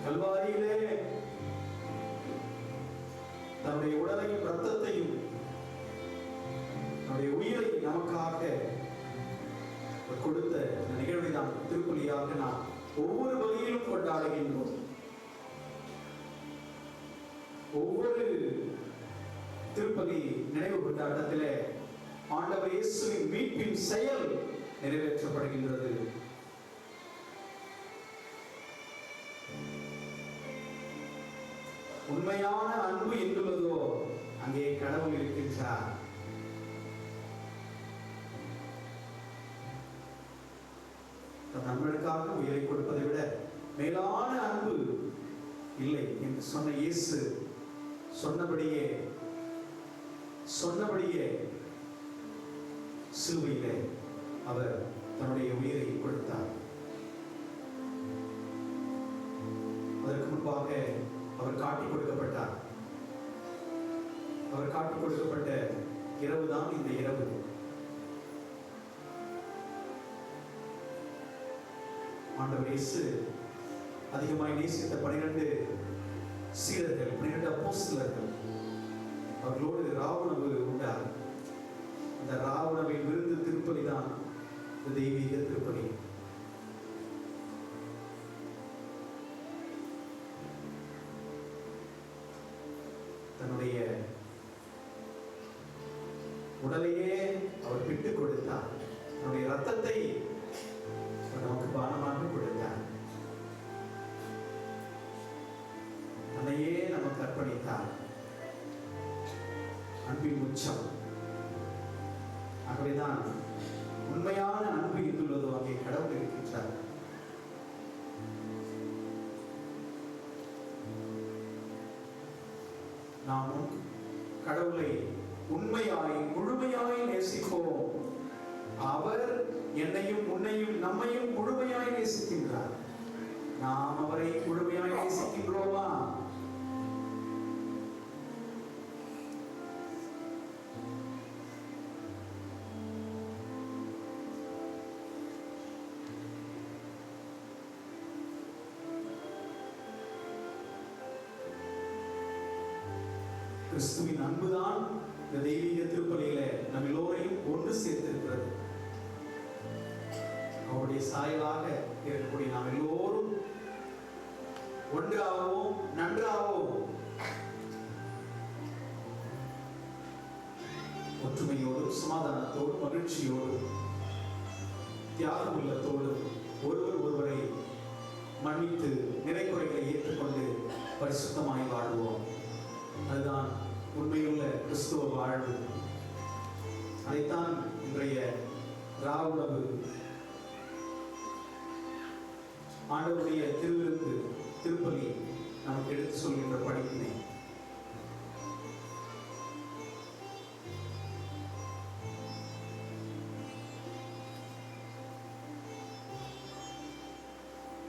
கல்வாரியிலே தன்னுடைய உடலையும் இரத்தத்தையும் தன்னுடைய உயிரை நமக்காக கொடுத்த நிகழ்வை நாம் திருப்பலியாக நாம் ஒவ்வொரு வகையிலும் கொண்டாடுகின்றோம். ஒவ்வொரு திருப்பலி நினைவு கொண்டாட்டத்திலே ஆண்டவர் இயேசுவின் மீட்பின் செயல் நிறைவேற்றப்படுகின்றது. உண்மையான அன்பு எங்குள்ளதோ அங்கே கடவுள் இருக்கின்றார். நம்மளுக்காக உயிரை கொடுப்பதை விட மேலான அன்பு இல்லை என்று சொன்ன இயேசு சொன்னபடியே சிலுவையிலே அவர் தன்னுடைய உயிரை கொடுத்தார். அதற்கு முன்பாக அவர் காட்டிக் கொடுக்கப்பட்டார். அவர் காட்டிக் கொடுக்கப்பட்ட இரவு தான் இந்த இரவு. ஆண்டவர் இயேசு அதிகமாய் நேசித்த 12 சீடர்கள், 12 அப்போஸ்தலர்கள், அவர்களோடு ராவுணவு உண்டார். அந்த ராவுணவின் விருந்து திருப்பலி தான் இந்த தெய்வீக திருப்பலி. தன்னுடைய உடலையே அவர் விட்டு கொடுத்தார். தன்னுடைய ரத்தத்தை நமக்கு பானமாக கொடுத்தார். தன்னையே நமக்கு அர்ப்பணித்தார். அன்பின் உச்சம். ஆகவேதான் உண்மையான அன்பு எங்குள்ளதோ அங்கே கடவுள் இருக்கின்றார். நாமும் கடவுளை உண்மையாய் முழுமையாய் நேசிப்போம். அவர் என்னையும் உன்னையும் நம்மையும் முழுமையாய் நேசிக்கின்றார். நாம் அவரை முழுமையாய் நேசிக்கின்றோமா? கிறிஸ்துவின் அன்புதான் இந்த தெய்வீக திருப்பலியில நம் எல்லோரையும் ஒன்று சேர்த்திருக்கிறது. அவருடைய சாயலாக இருக்கக்கூடிய நாம் எல்லோரும் ஒன்றாகவும் நன்றாகவும் ஒற்றுமையோடும் சமாதானத்தோடும் மகிழ்ச்சியோடும் தியாக உள்ளத்தோடும் ஒருவர் ஒருவரை மன்னித்து நிறைக்குறைகளை ஏற்றுக்கொண்டு பரிசுத்தமாய் வாழ்வோம். அதுதான் உண்மையுள்ள கிறிஸ்துவ வாழ்வு. அதைத்தான் இன்றைய ராவுணவு ஆண்டவருடைய திருவிருந்து திருப்பலி நமக்கு எடுத்து சொல்கின்ற படிப்பினை.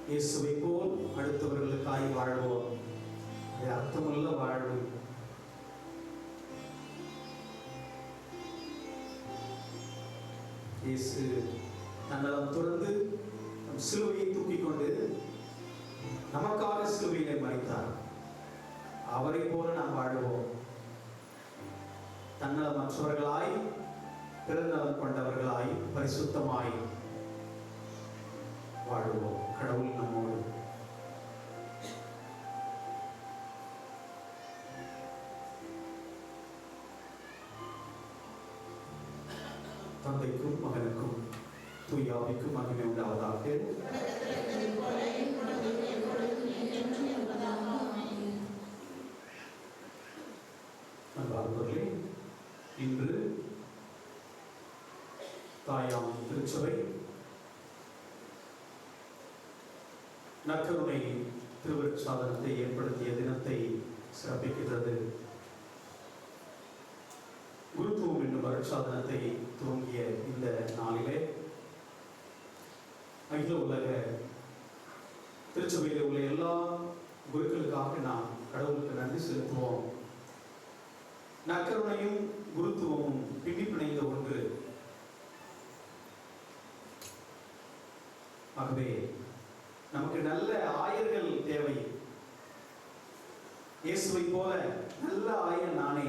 இயேசுவை போல் அடுத்தவர்களுக்காய் வாழ்வோம். அது அர்த்தமுள்ள வாழ்வு. இயேசு தன்னலம் துறந்து சிலுவையை தூக்கி கொண்டு நமக்காக சிலுவையிலே மரித்தார். அவரை போல நாம் வாழ்வோம். தன்னலமற்றவர்களாய் பிறநலம் கொண்டவர்களாய் பரிசுத்தமாய் வாழ்வோம். கடவுள் நம்மோடு. தந்தைக்கும் மகனுக்கும் தூய ஆவிக்கும் மகிமை உண்டாவதாக. அன்பார்ந்தவர்களே, இன்று தாயாம் திருச்சபை நற்கருணை திருவருட்சாதனத்தை ஏற்படுத்திய தினத்தை சிறப்பிக்கின்றது. குருத்துவம் என்னும் அருட்சாதனத்தை துவங்கிய இந்த நாளிலே அகில உலக திருச்சபையில் உள்ள எல்லா குருக்களுக்காக நாம் கடவுளுக்கு நன்றி செலுத்துவோம். நற்கருணையும் குருத்துவமும் பின்னி பிணைந்த ஒன்று. ஆகவே நமக்கு நல்ல ஆயர்கள் தேவை. இயேசுவை போல நல்ல ஆயர் நானே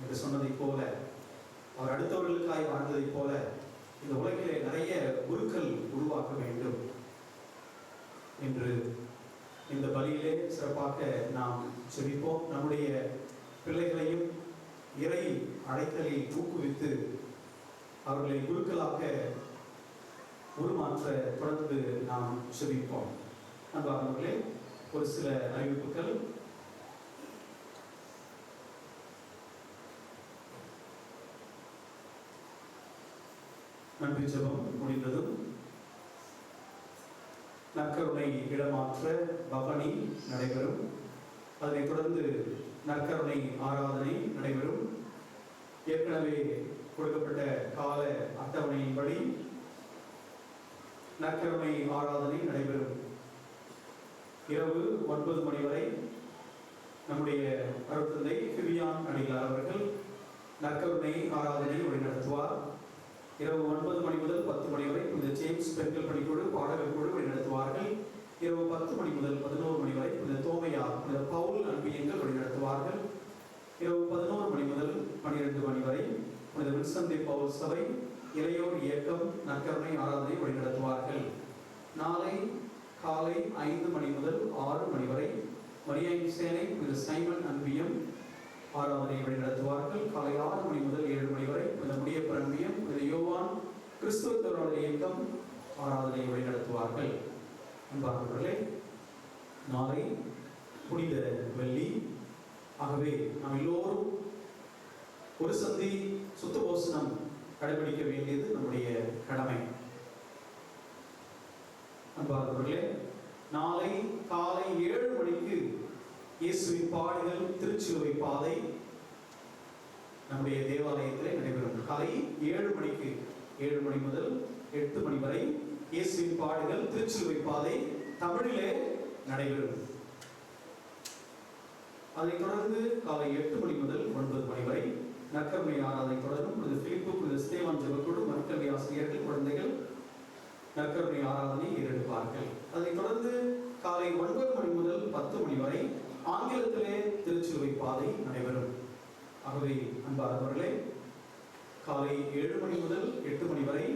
என்று சொன்னதைப் போல, அவர் அடுத்தவர்களுக்காய் வாழ்ந்ததைப் போல இந்த உலகிலே நிறைய குருக்கள் உருவாக்க வேண்டும் என்று இந்த பலியிலே சிறப்பாக நாம் செபிப்போம். நம்முடைய பிள்ளைகளையும் இறை அழைத்தலில் ஊக்குவித்து அவர்களை குருக்களாக உருமாற்ற தொடர்ந்து நாம் செபிப்போம். அன்பார்ந்தவர்களே, ஒரு சில அறிவிப்புகள். நன்றி ஜெபம் முடிந்ததும் நற்கருணை இடமாற்ற பவனி நடைபெறும். அதனைத் தொடர்ந்து நற்கருணை ஆராதனை நடைபெறும். ஏற்கனவே கொடுக்கப்பட்ட கால இரவு 9 மணி வரை நம்முடைய அருட்தந்தை ஃபிபியான் அடிகளார் அவர்கள் நற்கருணை ஆராதனை வழிநடத்துவார். இரவு 9 மணி முதல் 10 மணி வரை புனித ஜேம்ஸ் பெண்கள் பணிக்குழு பாடகர் குழு வழிநடத்துவார்கள். இரவு 10 மணி முதல் 11 மணி வரை புனித தோமையா புனித பவுல் அன்பியங்கள் வழிநடத்துவார்கள். இரவு 11 மணி முதல் 12 மணி வரை புனித வின்சென்ட் பவுல் சபை இளையோர் இயக்கம் நற்கருணை ஆராதனை வழிநடத்துவார்கள். நாளை காலை 5 மணி முதல் 6 மணி வரை மரியாயின் சேனை புனித சைமன் அன்பியம் ஆராதனை வழிநடத்துவார்கள். காலை 6 மணி முதல் 7 மணி வரை புனித முடியப்பர் அன்பியம் புனித யோவான் கிறிஸ்துவ தோழர் இயக்கம் ஆராதனை வழிநடத்துவார்கள். அன்பார்ந்தவர்களே, நாளை புனித வெள்ளி. ஆகவே நாம் எல்லோரும் ஒரு சந்தி சுத்தபோசனம் கடைபிடிக்க வேண்டியது நம்முடைய கடமை. அன்பார்ந்தவர்களே, நாளை காலை 7 மணிக்கு இயேசுவின் பாடுகள் திருச்சிலுவை பாதை நம்முடைய தேவாலயத்திலே நடைபெறும். காலை 7 மணிக்கு 7 மணி முதல் 8 மணி வரை இயேசுவின் பாடுகள் திருச்சிலுவை பாதை தமிழிலே நடைபெறும். அதைத் தொடர்ந்து காலை 8 மணி முதல் 9 மணி வரை நற்கருணை ஆராதனை தொடரும். புனித பிலிப்பு புனித ஸ்தேவான் ஜெபக்குழு மருத்துவ ஆசிரியர்கள் குழந்தைகள் நற்கருணை ஆராதனை ஏறெடுப்பார்கள். அதைத் தொடர்ந்து காலை 9 மணி முதல் 10 மணி வரை ஆங்கிலத்திலே திருச்சிலுவை பாதை நடைபெறும். ஆகவே அன்பார்ந்தவர்களே, காலை 7 மணி முதல் 8 மணி வரை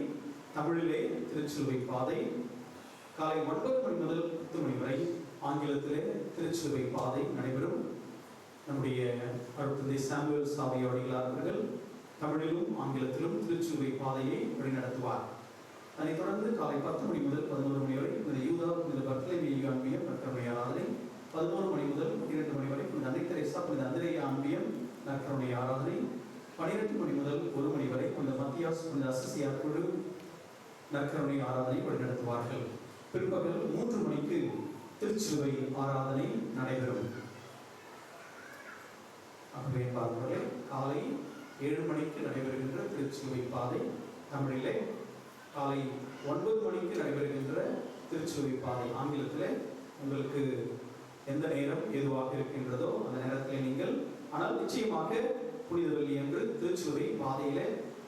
தமிழிலே திருச்சிலுவை பாதை, காலை 9 மணி முதல் 10 மணி வரை ஆங்கிலத்திலே திருச்சிலுவை பாதை நடைபெறும். நம்முடைய அருட்தந்தை சாமுவேல் சாவியாடிகளார் அவர்கள் தமிழிலும் ஆங்கிலத்திலும் திருச்சிலுவை பாதையை வழிநடத்துவார். அதைத் தொடர்ந்து காலை 10 மணி முதல் 11 மணி வரை புனித யூதா புனித பர்த்தலமேயு ஆன்மீகம் நற்கருணை ஆராதனை, 11 மணி முதல் 12 மணி வரை புனித அன்னை தெரேசா புனித அந்திரேயா ஆன்மீகம் நற்கருணை ஆராதனை, 12 மணி முதல் 1 மணி வரை புனித மத்தியாஸ் புனித அசிசியார் குழு நற்கருணை ஆராதனை வழிநடத்துவார்கள். பிற்பகல் 3 மணிக்கு திருச்சிலுவை ஆராதனை நடைபெறும். ஆகவே பார்ப்பவர்களே, காலை 7 மணிக்கு நடைபெறுகின்ற திருச்சிலுவை பாதை தமிழிலே, காலை 9 மணிக்கு நடைபெறுகின்ற திருச்சிலுவை பாதை ஆங்கிலத்தில் உங்களுக்கு எந்த நேரம் எதுவாக இருக்கின்றதோ அந்த நேரத்தில் நீங்கள், ஆனால் நிச்சயமாக புனித வெள்ளி என்று திருச்சிலுவை பாதையில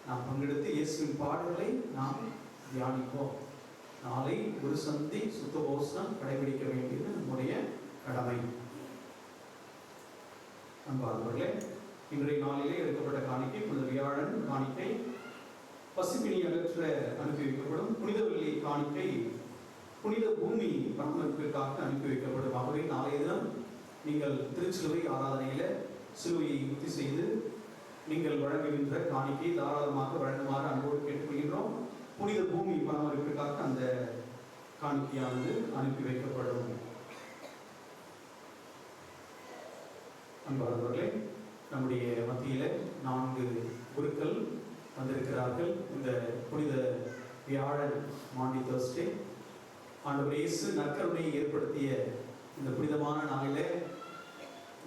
நாம் பங்கெடுத்து இயேசுவின் பாடல்களை நாம் தியானிப்போம். நாளை ஒரு சந்தி சுத்தபோசனம் கடைபிடிக்க வேண்டியது நம்முடைய கடமை. அன்பார்ந்தவர்களே, இன்றைய நாளிலே எடுக்கப்பட்ட காணிக்கை புனித வியாழன் காணிக்கை, பசிப்பினி அகற்ற அனுப்பி வைக்கப்படும். புனித வெள்ளி காணிக்கை புனித பூமி பராமரிப்பிற்காக அனுப்பி வைக்கப்படும். ஆகவே நாளைய தினம் நீங்கள் திருச்சிலுவை ஆராதனையில சிலுவையை உறுதி செய்து நீங்கள் வழங்குகின்ற காணிக்கை தாராளமாக வழங்குமாறு அன்போடு கேட்டுக்கொள்கின்றோம். புனித பூமி பராமரிப்பிற்காக அந்த காணிக்கையானது அனுப்பி வைக்கப்படும். அன்பார்ந்தவர்களே, நம்முடைய மத்தியில 4 குருக்கள் வந்திருக்கிறார்கள். இந்த புனித வியாழன் மாண்டி தர்ஸ்டே ஆண்டவர் இயேசு நற்கருணையை ஏற்படுத்திய இந்த புனிதமான நாளிலே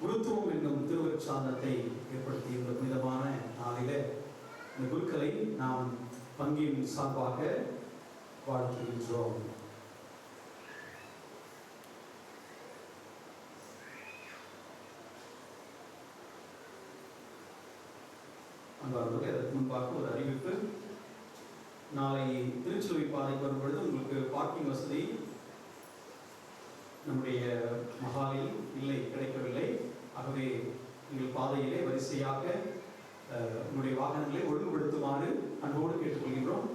குருத்துவம் என்னும் திருவருட்சாதனத்தை ஏற்படுத்திய இந்த புனிதமான நாளிலே இந்த குருக்களை நாம் பங்கின் சார்பாக வாழ்த்துகின்றோம். அன்பார்ந்தவர்களே, அதற்கு முன்பாக ஒரு அறிவிப்பு. நாளை திருச்சிலுவை பாதைக்கு வரும்பொழுது உங்களுக்கு பார்க்கிங் வசதி நம்முடைய மகாலில் இல்லை, கிடைக்கவில்லை. ஆகவே நீங்கள் பாதையிலே வரிசையாக உங்களுடைய வாகனங்களை ஒழுங்குபடுத்துமாறு அன்போடு கேட்டுக்கொள்கின்றோம்.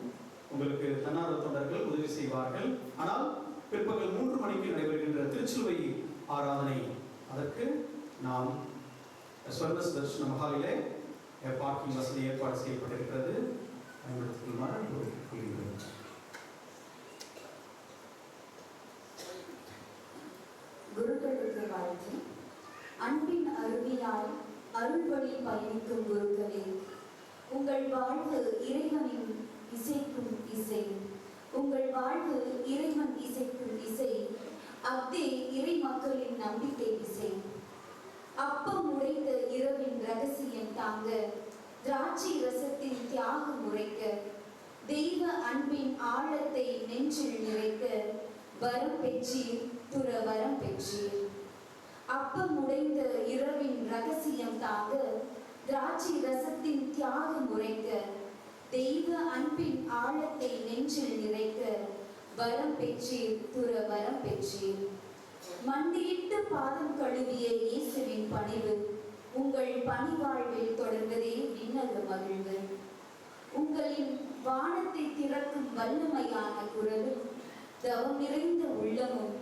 உங்களுக்கு தன்னார்வ தொண்டர்கள் உதவி செய்வார்கள். ஆனால் பிற்பகல் 3 மணிக்கு நடைபெறுகின்ற திருச்சிலுவை ஆராதனை, அதற்கு நாம் ஸ்வர்ண தர்ஷன மகாலிலே பார்க்கிங் வசதி ஏற்பாடு செய்யப்பட்டிருக்கிறது. பயன்படுத்திக்கொள்ளுமாறு கூறுகிறோம். குருக்களுக்கு வாழ்த்து. அன்பின் அருவியால் அருள்வழி பயணிக்கும் குருக்களே, உங்கள் வாழ்வு இறைவனின் இசைக்கும் இசை. உங்கள் வாழ்வு இறைவன் இசைக்கும் இசை. அஃதே இறை மக்களின் நம்பிக்கை இசை. அப்பம் உடைத்த இரவின் ரகசியம் தாங்க, திராட்சை ரசத்தின் தியாகம் உரைக்க, தெய்வ அன்பின் ஆழத்தை நெஞ்சில் நிறைக்க, வரம் பெற்றீர் துறவரம் பெற்றீர். அப்பம் உடைந்த இரவின் ரகசியம் தாங்க, திராட்சை ரசத்தின் தியாகம் உரைக்க, தெய்வ அன்பின் ஆழத்தை நெஞ்சில் நிறைக்க, வரம் பெற்றீர், துறவரம் பெற்றீர். மண்டியிட்டு பாதம் கழுவிய இயேசுவின் பணிவு உங்கள் பணிவாழ்வில் தொடர்வதே விண்ணக மகிழ்வு. உங்களின் வானத்தை திறக்கும் வல்லமையான குரலும், தவம் நிறைந்த உள்ளமும்,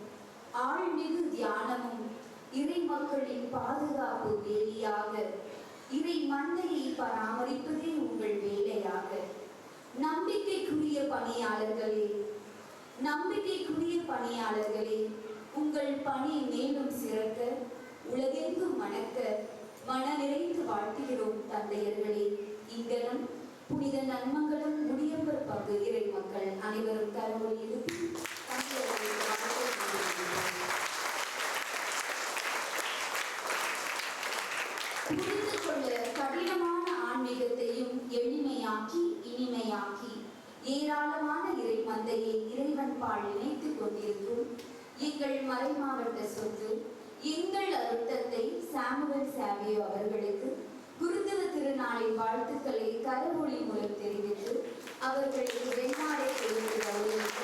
ஆழ்மிகு தியானமும், இறை மக்களின் பாதுகாப்பு வேலியாக, இறை மந்தையை பராமரிப்பதே உங்கள் வேலையாக. நம்பிக்கைக்குரிய பணியாளர்களே, உங்கள் பணி மேலும் சிறக்க, உலகெங்கும் மணக்க, மன நிறைந்து வாழ்த்துகிறோம் தந்தையர்களே. இங்கனம் புனித நன்மங்களும் முடியவர் பங்கு இறை மக்கள் அனைவரும் கரமொழி எழுப்பி புரிந்து கொள்ள கடினமான ஆன்மீகத்தையும் எளிமையாக்கி இனிமையாக்கி ஏராளமான இறை மந்தையை இறைவன் பால் இணைத்துக் கொண்டிருக்கும் எங்கள் மறைமாவட்ட சொத்து எங்கள் அருத்தத்தை சாமுவேல் சாவியோ அவர்களுக்கு குருத்துவ திருநாளின் வாழ்த்துக்களை கரவொலி மூலம் தெரிவித்து அவர்களுக்கு வெண்ணாடை கொடுத்து கௌரவிக்க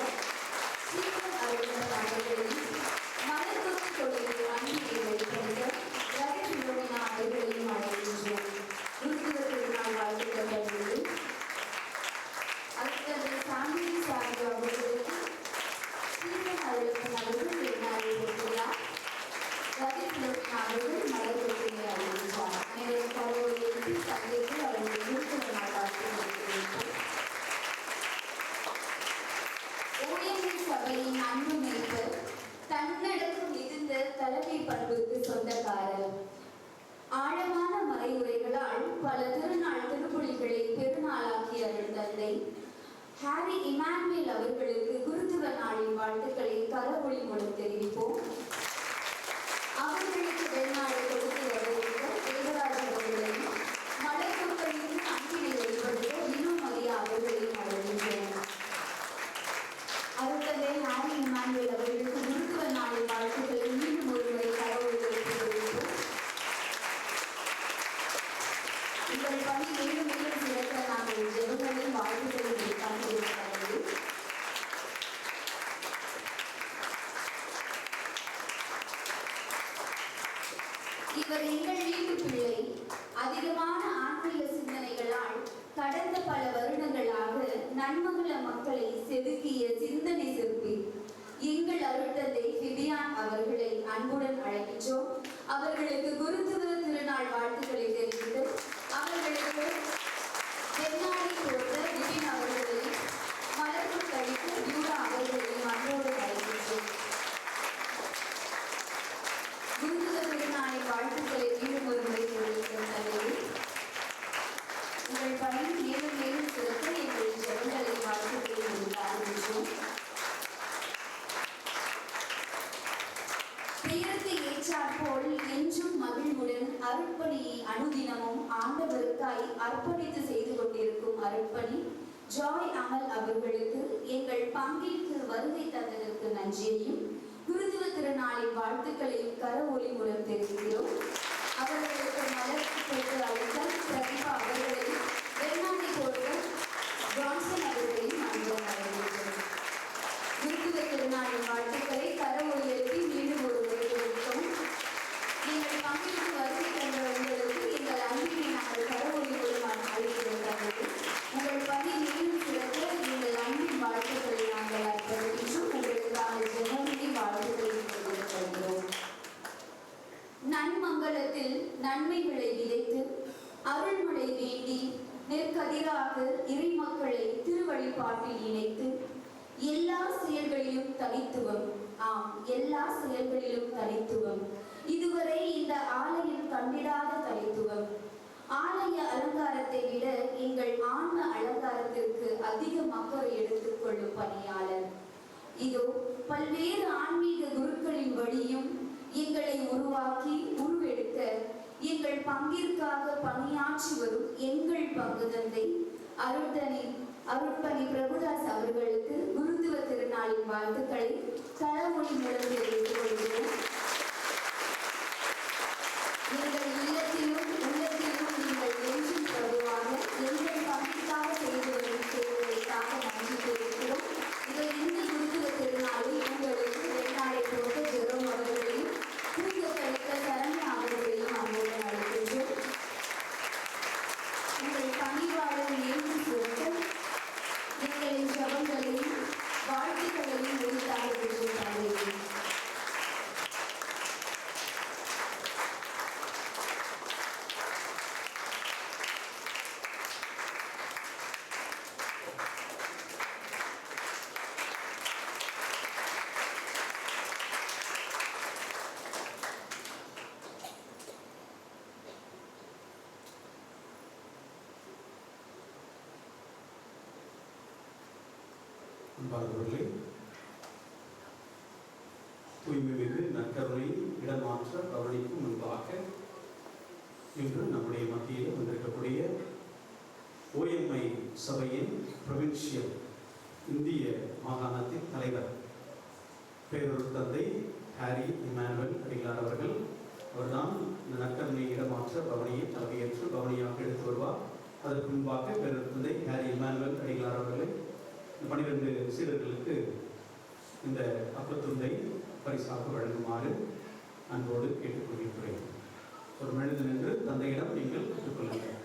ஸ்ரீமன் அருள்னர் அவர்களையும் மலர்கொத்து கொள்கை அன்பியை வெளிப்படுத்த ரவினா அவர்களையும் அழைக்கின்றோம். குருத்துவ திருநாள் வாழ்த்துக்கள் அடுத்தது சாமுவேல் சாவியோ அவர்களுக்கு ஸ்ரீமன் அருள்னர் அவர்கள் வெண்ணாடை கொடுக்கிறார். அவர்கள் மலர்கொத்தினை அறிவித்தார். அனைவரும் கரவொலி எழுப்பி தந்தைக்கு அவர்கள் குருத்துவ நாள் வாழ்த்து ஓஎம்ஐ சபையின் அன்பு மேய்ப்பர், தன்னடக்கம் மிகுந்த தலைமை பண்புக்கு சொந்தக்காரர். ஆழமான மறைவுரைகளால் பல திருநாள் திருப்பொழிகளை பெருநாளாக்கிய அருள் தந்தை ஹாரி இமானுவேல் அவர்களுக்கு குருத்துவ நாளின் வாழ்த்துக்களை கரவொலி மூலம் தெரிவிப்போம். அவர்களுக்கு வெண்ணாடை கொடுத்து வரவேற்க தேவராஜ் அவர்களையும் மலர்கொத்தையின் அன்பினை வெளிப்படுத்த இன்னும் மரியா அவர்களையும் அழைக்கின்றனர். அருட்தந்தை ஹாரி இமானுவேல் அவர்களுக்கு குருத்துவ நாளின் வாழ்த்துக்களை மீண்டும் ஒருமுறை கரவொலிகளுக்கு தெரிவிப்போம். உங்கள் பணி மேலும் மேலும் சிறக்க நாங்கள் ஜெபங்களையும் வாழ்த்துக்களையும் பங்கிருக்கிறது. இவர் எங்கள் வீட்டு பிள்ளை. அதிகமான ஆன்மீக சிந்தனைகளால் கடந்த பல வருடங்களாக நன்மங்கள மக்களை செதுக்கிய சிந்தனை சிற்பி எங்கள் அருட்தந்தை விபியான் அவர்களை அன்புடன் அழைக்கின்றோம். அவர்களுக்கு குருத்துவ திருநாள் வாழ்த்துக்களை தெரிவித்து அவர்களுக்கு வெண்ணாடை கொடுத்த விபின் அவர்களையும் மலர்கொத்து அளித்த யூரா அவர்களையும் அன்போடு அழைக்கின்றோம். குருத்துவ திருநாளின் வாழ்த்துக்களை மீண்டும் ஒருமுறை தெரிவிக்கும் தலைவர், உங்கள் பணி மேலும் மேலும் சிறக்க எங்கள் ஜெபங்களை வாழ்த்துக்களை ஆரம்பித்தோம். பெயருக்கு ஏற்றாற்போல் என்றும் மகிழ்வுடன் அருட்பணியை அனுதினமும் ஆண்டவருக்காய் அர்ப்பணித்து செய்து கொண்டிருக்கும் அருட்பணி ஜாய் அமல் அவர்களுக்கு எங்கள் பங்கிற்கு வருகை தந்ததற்கு நன்றியையும் குருத்துவ திருநாளின் வாழ்த்துக்களையும் கரவொலி மூலம் தெரிவிக்கிறோம். அவர்களுக்கு மலர்கொத்து அளித்த பிரதிபா அவர்களையும் வெண்ணாடை கொடுத்த ஜான்சன் அவர்களையும் அன்புடன் வரவேற்கிறோம். குருத்துவ திருநாளின் வாழ்த்துக்களை கரவொலி எழுப்பி மீண்டும் ஒரு முறை தெரிவித்தோம். நீங்கள் பங்கிற்கு வருகை தந்த உங்களுக்கு எங்கள் அன்பினை நாங்கள் கரவொலி மூலம் அழைக்கிறோம். உங்கள் பணி மேலும் சிறக்க எங்கள் அன்பின் வாழ்த்துக்களை நாங்கள் அர்ப்பணிக்கின்றோம். உங்களுக்கான ஜெபங்களை வாழ்த்துக்களை கொண்டிருக்கிறோம். நன்மங்கலத்தில் நன்மைகளை விதைத்து அருள்மழை வேண்டி நெற்கதிராக இறை மக்களை திருவழிபாட்டில் இணைத்து எல்லா செயல்களிலும் தனித்துவம், எல்லா செயல்களிலும் தனித்துவம், இதுவரை இந்த ஆலயம் கண்டிடாத தனித்துவம். ஆலய அலங்காரத்தை விட எங்கள் ஆன்ம அலங்காரத்திற்கு அதிக மக்களை எடுத்துக்கொள்ளும் பணியாளர். இதோ பல்வேறு ஆன்மீக குருக்களின் வழியும் எங்களை உருவாக்கி உருவெடுக்க எங்கள் பங்கிற்காக பணியாற்றி வரும் எங்கள் பங்கு தந்தை அருட்பணி பிரபுதாஸ் அவர்களுக்கு குருத்துவ திருநாளின் வாழ்த்துக்களை களமொழி மூலம் தெரிவித்துக் கொள்கிறோம். எங்கள் இல்லத்திலும் உள்ளத்திலும் நீங்கள் என்றும் பிரபுவாக எங்கள் பணிக்காக செய்து வரும் சேவைகளுக்காக நன்றி தெரிவிக்கிறோம். இதை இந்த குருத்துவ திருநாளில் உங்களுக்கு வெண்ணாடை போட்ட ஜெரோம் அவர்களையும் தூங்க கழித்த சரண்யா அவர்களையும் அன்புடன் அழைக்கின்றோம். உங்கள் பணிவாளர் ஏற்று சிறக்க எங்களின் ஜபங்களையும் வாழ்த்துக்களையும் உரித்தாக பெற்றுள்ளார்கள். அன்பார்ந்தவர்களே, தூய்மை மிகு நற்கருணை இடமாற்ற பவனிக்கும் முன்பாக இன்று நம்முடைய மத்தியில் வந்திருக்கக்கூடிய OMI சபையின் புரொவின்சியல் இந்திய மாகாணத்தின் தலைவர் பேரொரு தந்தை ஹாரி இமானுவேல் அடிகளார் அவர்கள். அவர்தான் இந்த நற்கருணை இடமாற்ற பவனியை தலைமையேற்று பவனியாக எடுத்து வருவார். அதற்கு முன்பாக பேரொரு தந்தை ஹாரி இமானுவேல் அடிகளார் அவர்களை 12 சீடர்களுக்கு இந்த அப்பத்துண்டை பரிசாக வழங்குமாறு அன்போடு கேட்டுக்கொள்கிறேன். ஒரு மனிதன் என்று தந்தையிடம் நீங்கள் பெற்றுக்கொள்ளுங்கள்.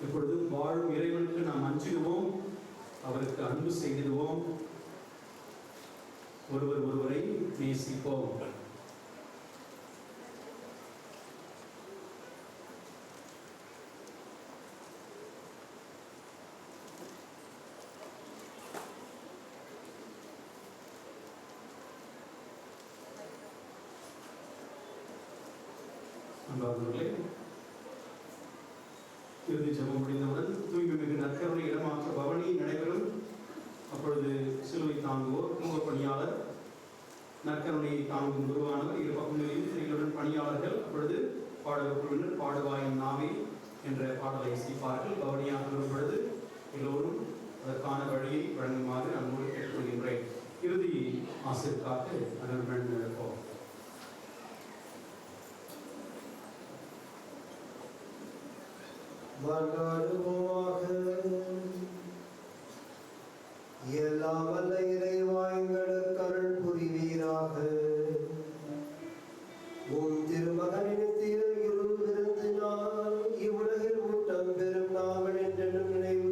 இப்பொழுதும் வாழும் இறைவனுக்கு நாம் அஞ்சிடுவோம், அவருக்கு அன்பு செய்திடுவோம், ஒருவர் ஒருவரை நேசிப்போம். அன்பார்ந்தவர்களே, இறுதி ஜெபம் முடிந்தவுடன் தூய்மை மிகு நற்கருணை இடமாற்ற பவனி நடைபெறும். அப்பொழுது சிலுவை தாங்குவோர், குடும்ப பணியாளர், நற்கருணையை தாங்கும் குருவானவர், இரு பக்கங்களிலும் எங்களுடன் பணியாளர்கள். அப்பொழுது பாடல் குழுவினர் பாடுவாயின் நாவே என்ற பாடலை இசைப்பார்கள். பவனியாக வரும் பொழுது எல்லோரும் அதற்கான வழியை வழங்குமாறு அன்போடு கேட்டுக்கொள்கின்றேன். இறுதி ஆசிரியருக்காக அனைவரும் இருப்போம். மன்றாடுவோமாக. எல்லாம் வல்ல இறைவா, எங்களுக்கு அருள் புரிவீராக. உம் திருமகனின் விருந்து நாள் இவ்வுலகில் ஊட்டம் பெறும் நாங்கள் என்றென்றும் நினைவு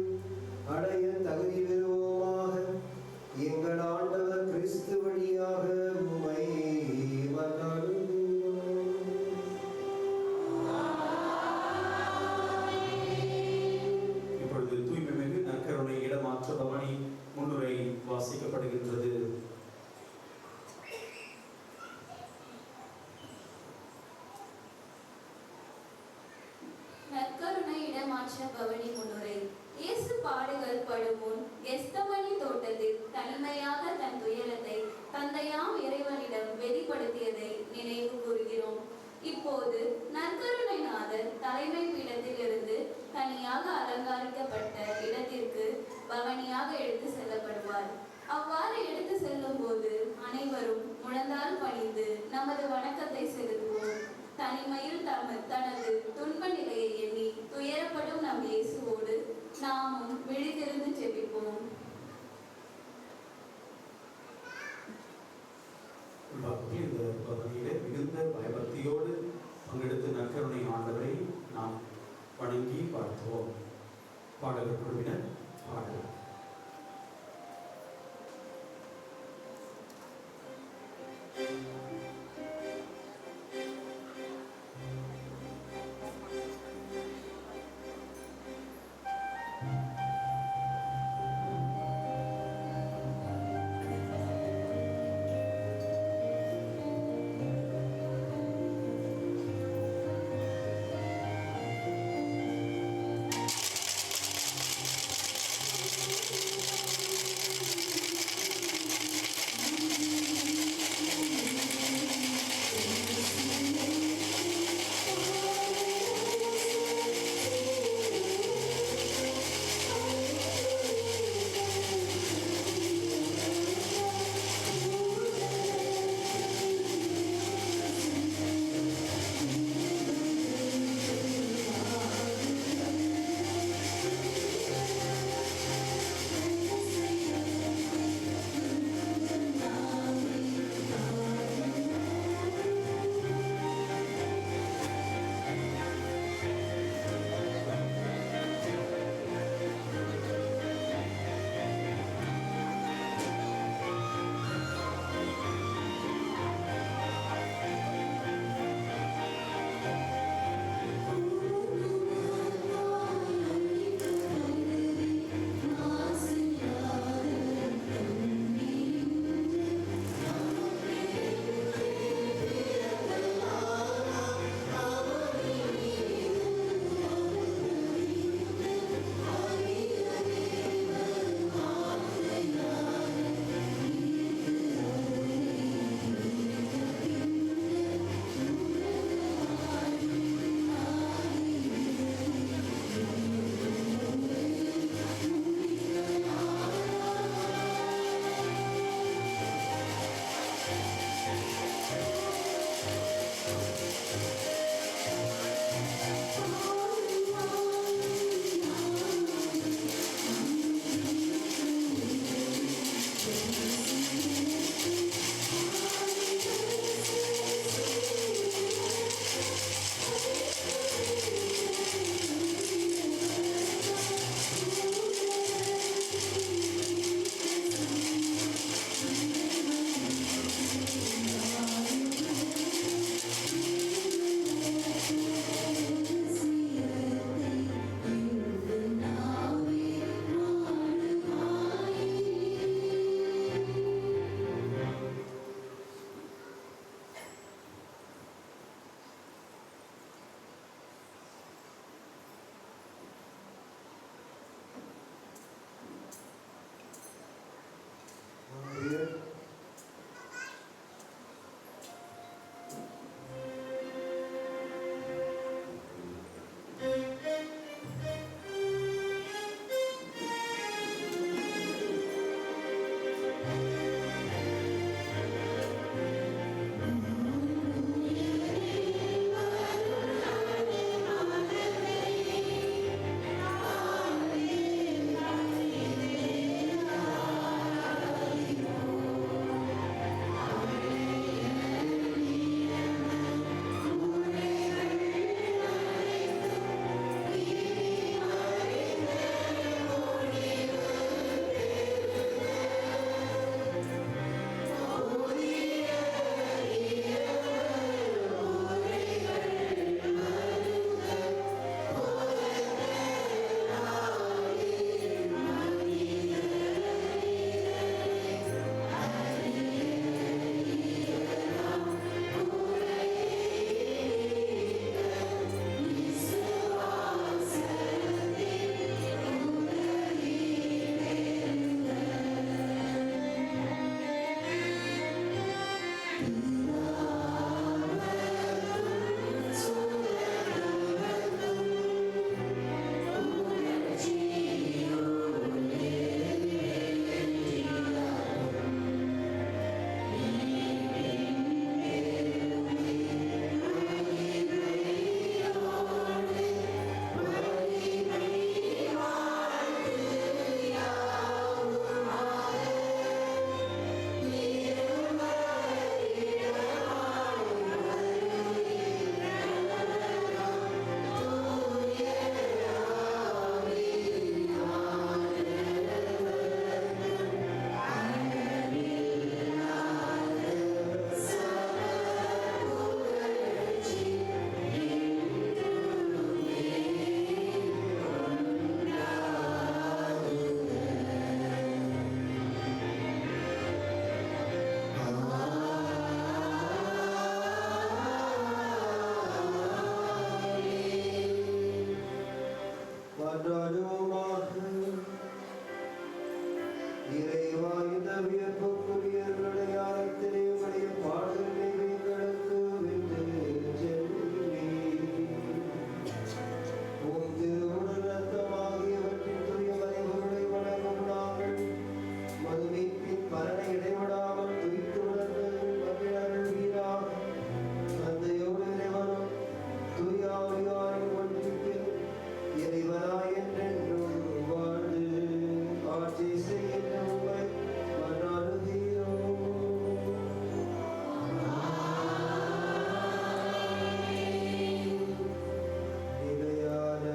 அடைய தகுதி பெறுவோமாக. எங்கள் ஆண்டவர் கிறிஸ்து வழியாக உம்மை மன்றாடுவோம். இடமாற்ற பவனி முன்னுரை வாசிக்கப்படுகின்றது. நற்கருணை இடமாற்ற பவனி முன்னுரை. இயேசு பாடுகள் படும் முன் கெத்செமனி தோட்டத்தில் தனிமையாக தன் துயரத்தை தந்தையாம் இறைவனிடம் வெளிப்படுத்தியதை நினைவு கூறுகிறோம். இப்போது நற்கருணை நாதர் தலைமை பீடத்தில் இருந்து தனியாக அலங்கரிக்கப்பட்ட இடத்திற்கு பவனியாக எடுத்து செல்லப்படுவார். அவ்வாறு எடுத்து செல்லும் போது அனைவரும் முழந்தால் பணிந்து நமது வணக்கத்தை செலுத்துவோம். தனிமையில் தனது துன்ப நிலையை எண்ணி துயரப்படும் நம் இயேசுவோடு நாமும் விழித்திருந்து ஜெபிப்போம். இந்த பகுதியிலே மிகுந்த பயபக்தியோடு பங்கெடுத்து நற்கருணை ஆண்டவரை நாம் வணங்கி வாழ்த்துவோம். பாடகர் குழுவினர் பாடல். மன்றாடுவோமாக. இறைவா, இந்த வியப்புக்குரிய அடையாளத்திலே உடைய பாடுகளை எங்களுக்கு விட்டு சென்றீர். உம் திருவுடல் ரத்தமாகியவற்றின் தூய மறைபொருளை வணங்கும் நாங்கள் மதுமீட்பின் பலனை இடைவிடாமல் துதித்து உணர்ந்து மகிழருள்வீராக. தந்தையோடு இறைவனும் தூய ஆவியாரின் ஒன்றிப்பில் இறைவனாய் என்றென்றும் வாழ்ந்து ஆட்சி செய்கின்ற உம்மை மன்றாடுகிறோம். நிலையான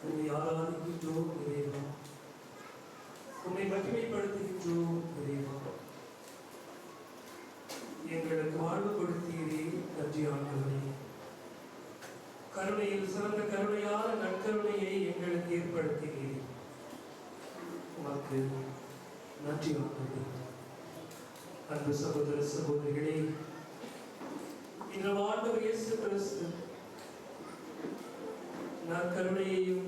உம்மை ஆராதிக்கின்றோம் இறைவா. உம்மை மகிமைப்படுத்துகின்றோம் இறைவா. எங்களுக்கு வாழ்வு கொடுத்தீரே, நன்றி ஆண்டவரே. கருணையில் சிறந்த கருணையான நற்கருணையை எங்களுக்கு ஏற்படுத்தினீர். உமக்கு நன்றி ஆண்டவரே. அன்பு சகோதர சகோதரிகளே, இன்று ஆண்டவர் இயேசு கிறிஸ்து நற்கருணையையும்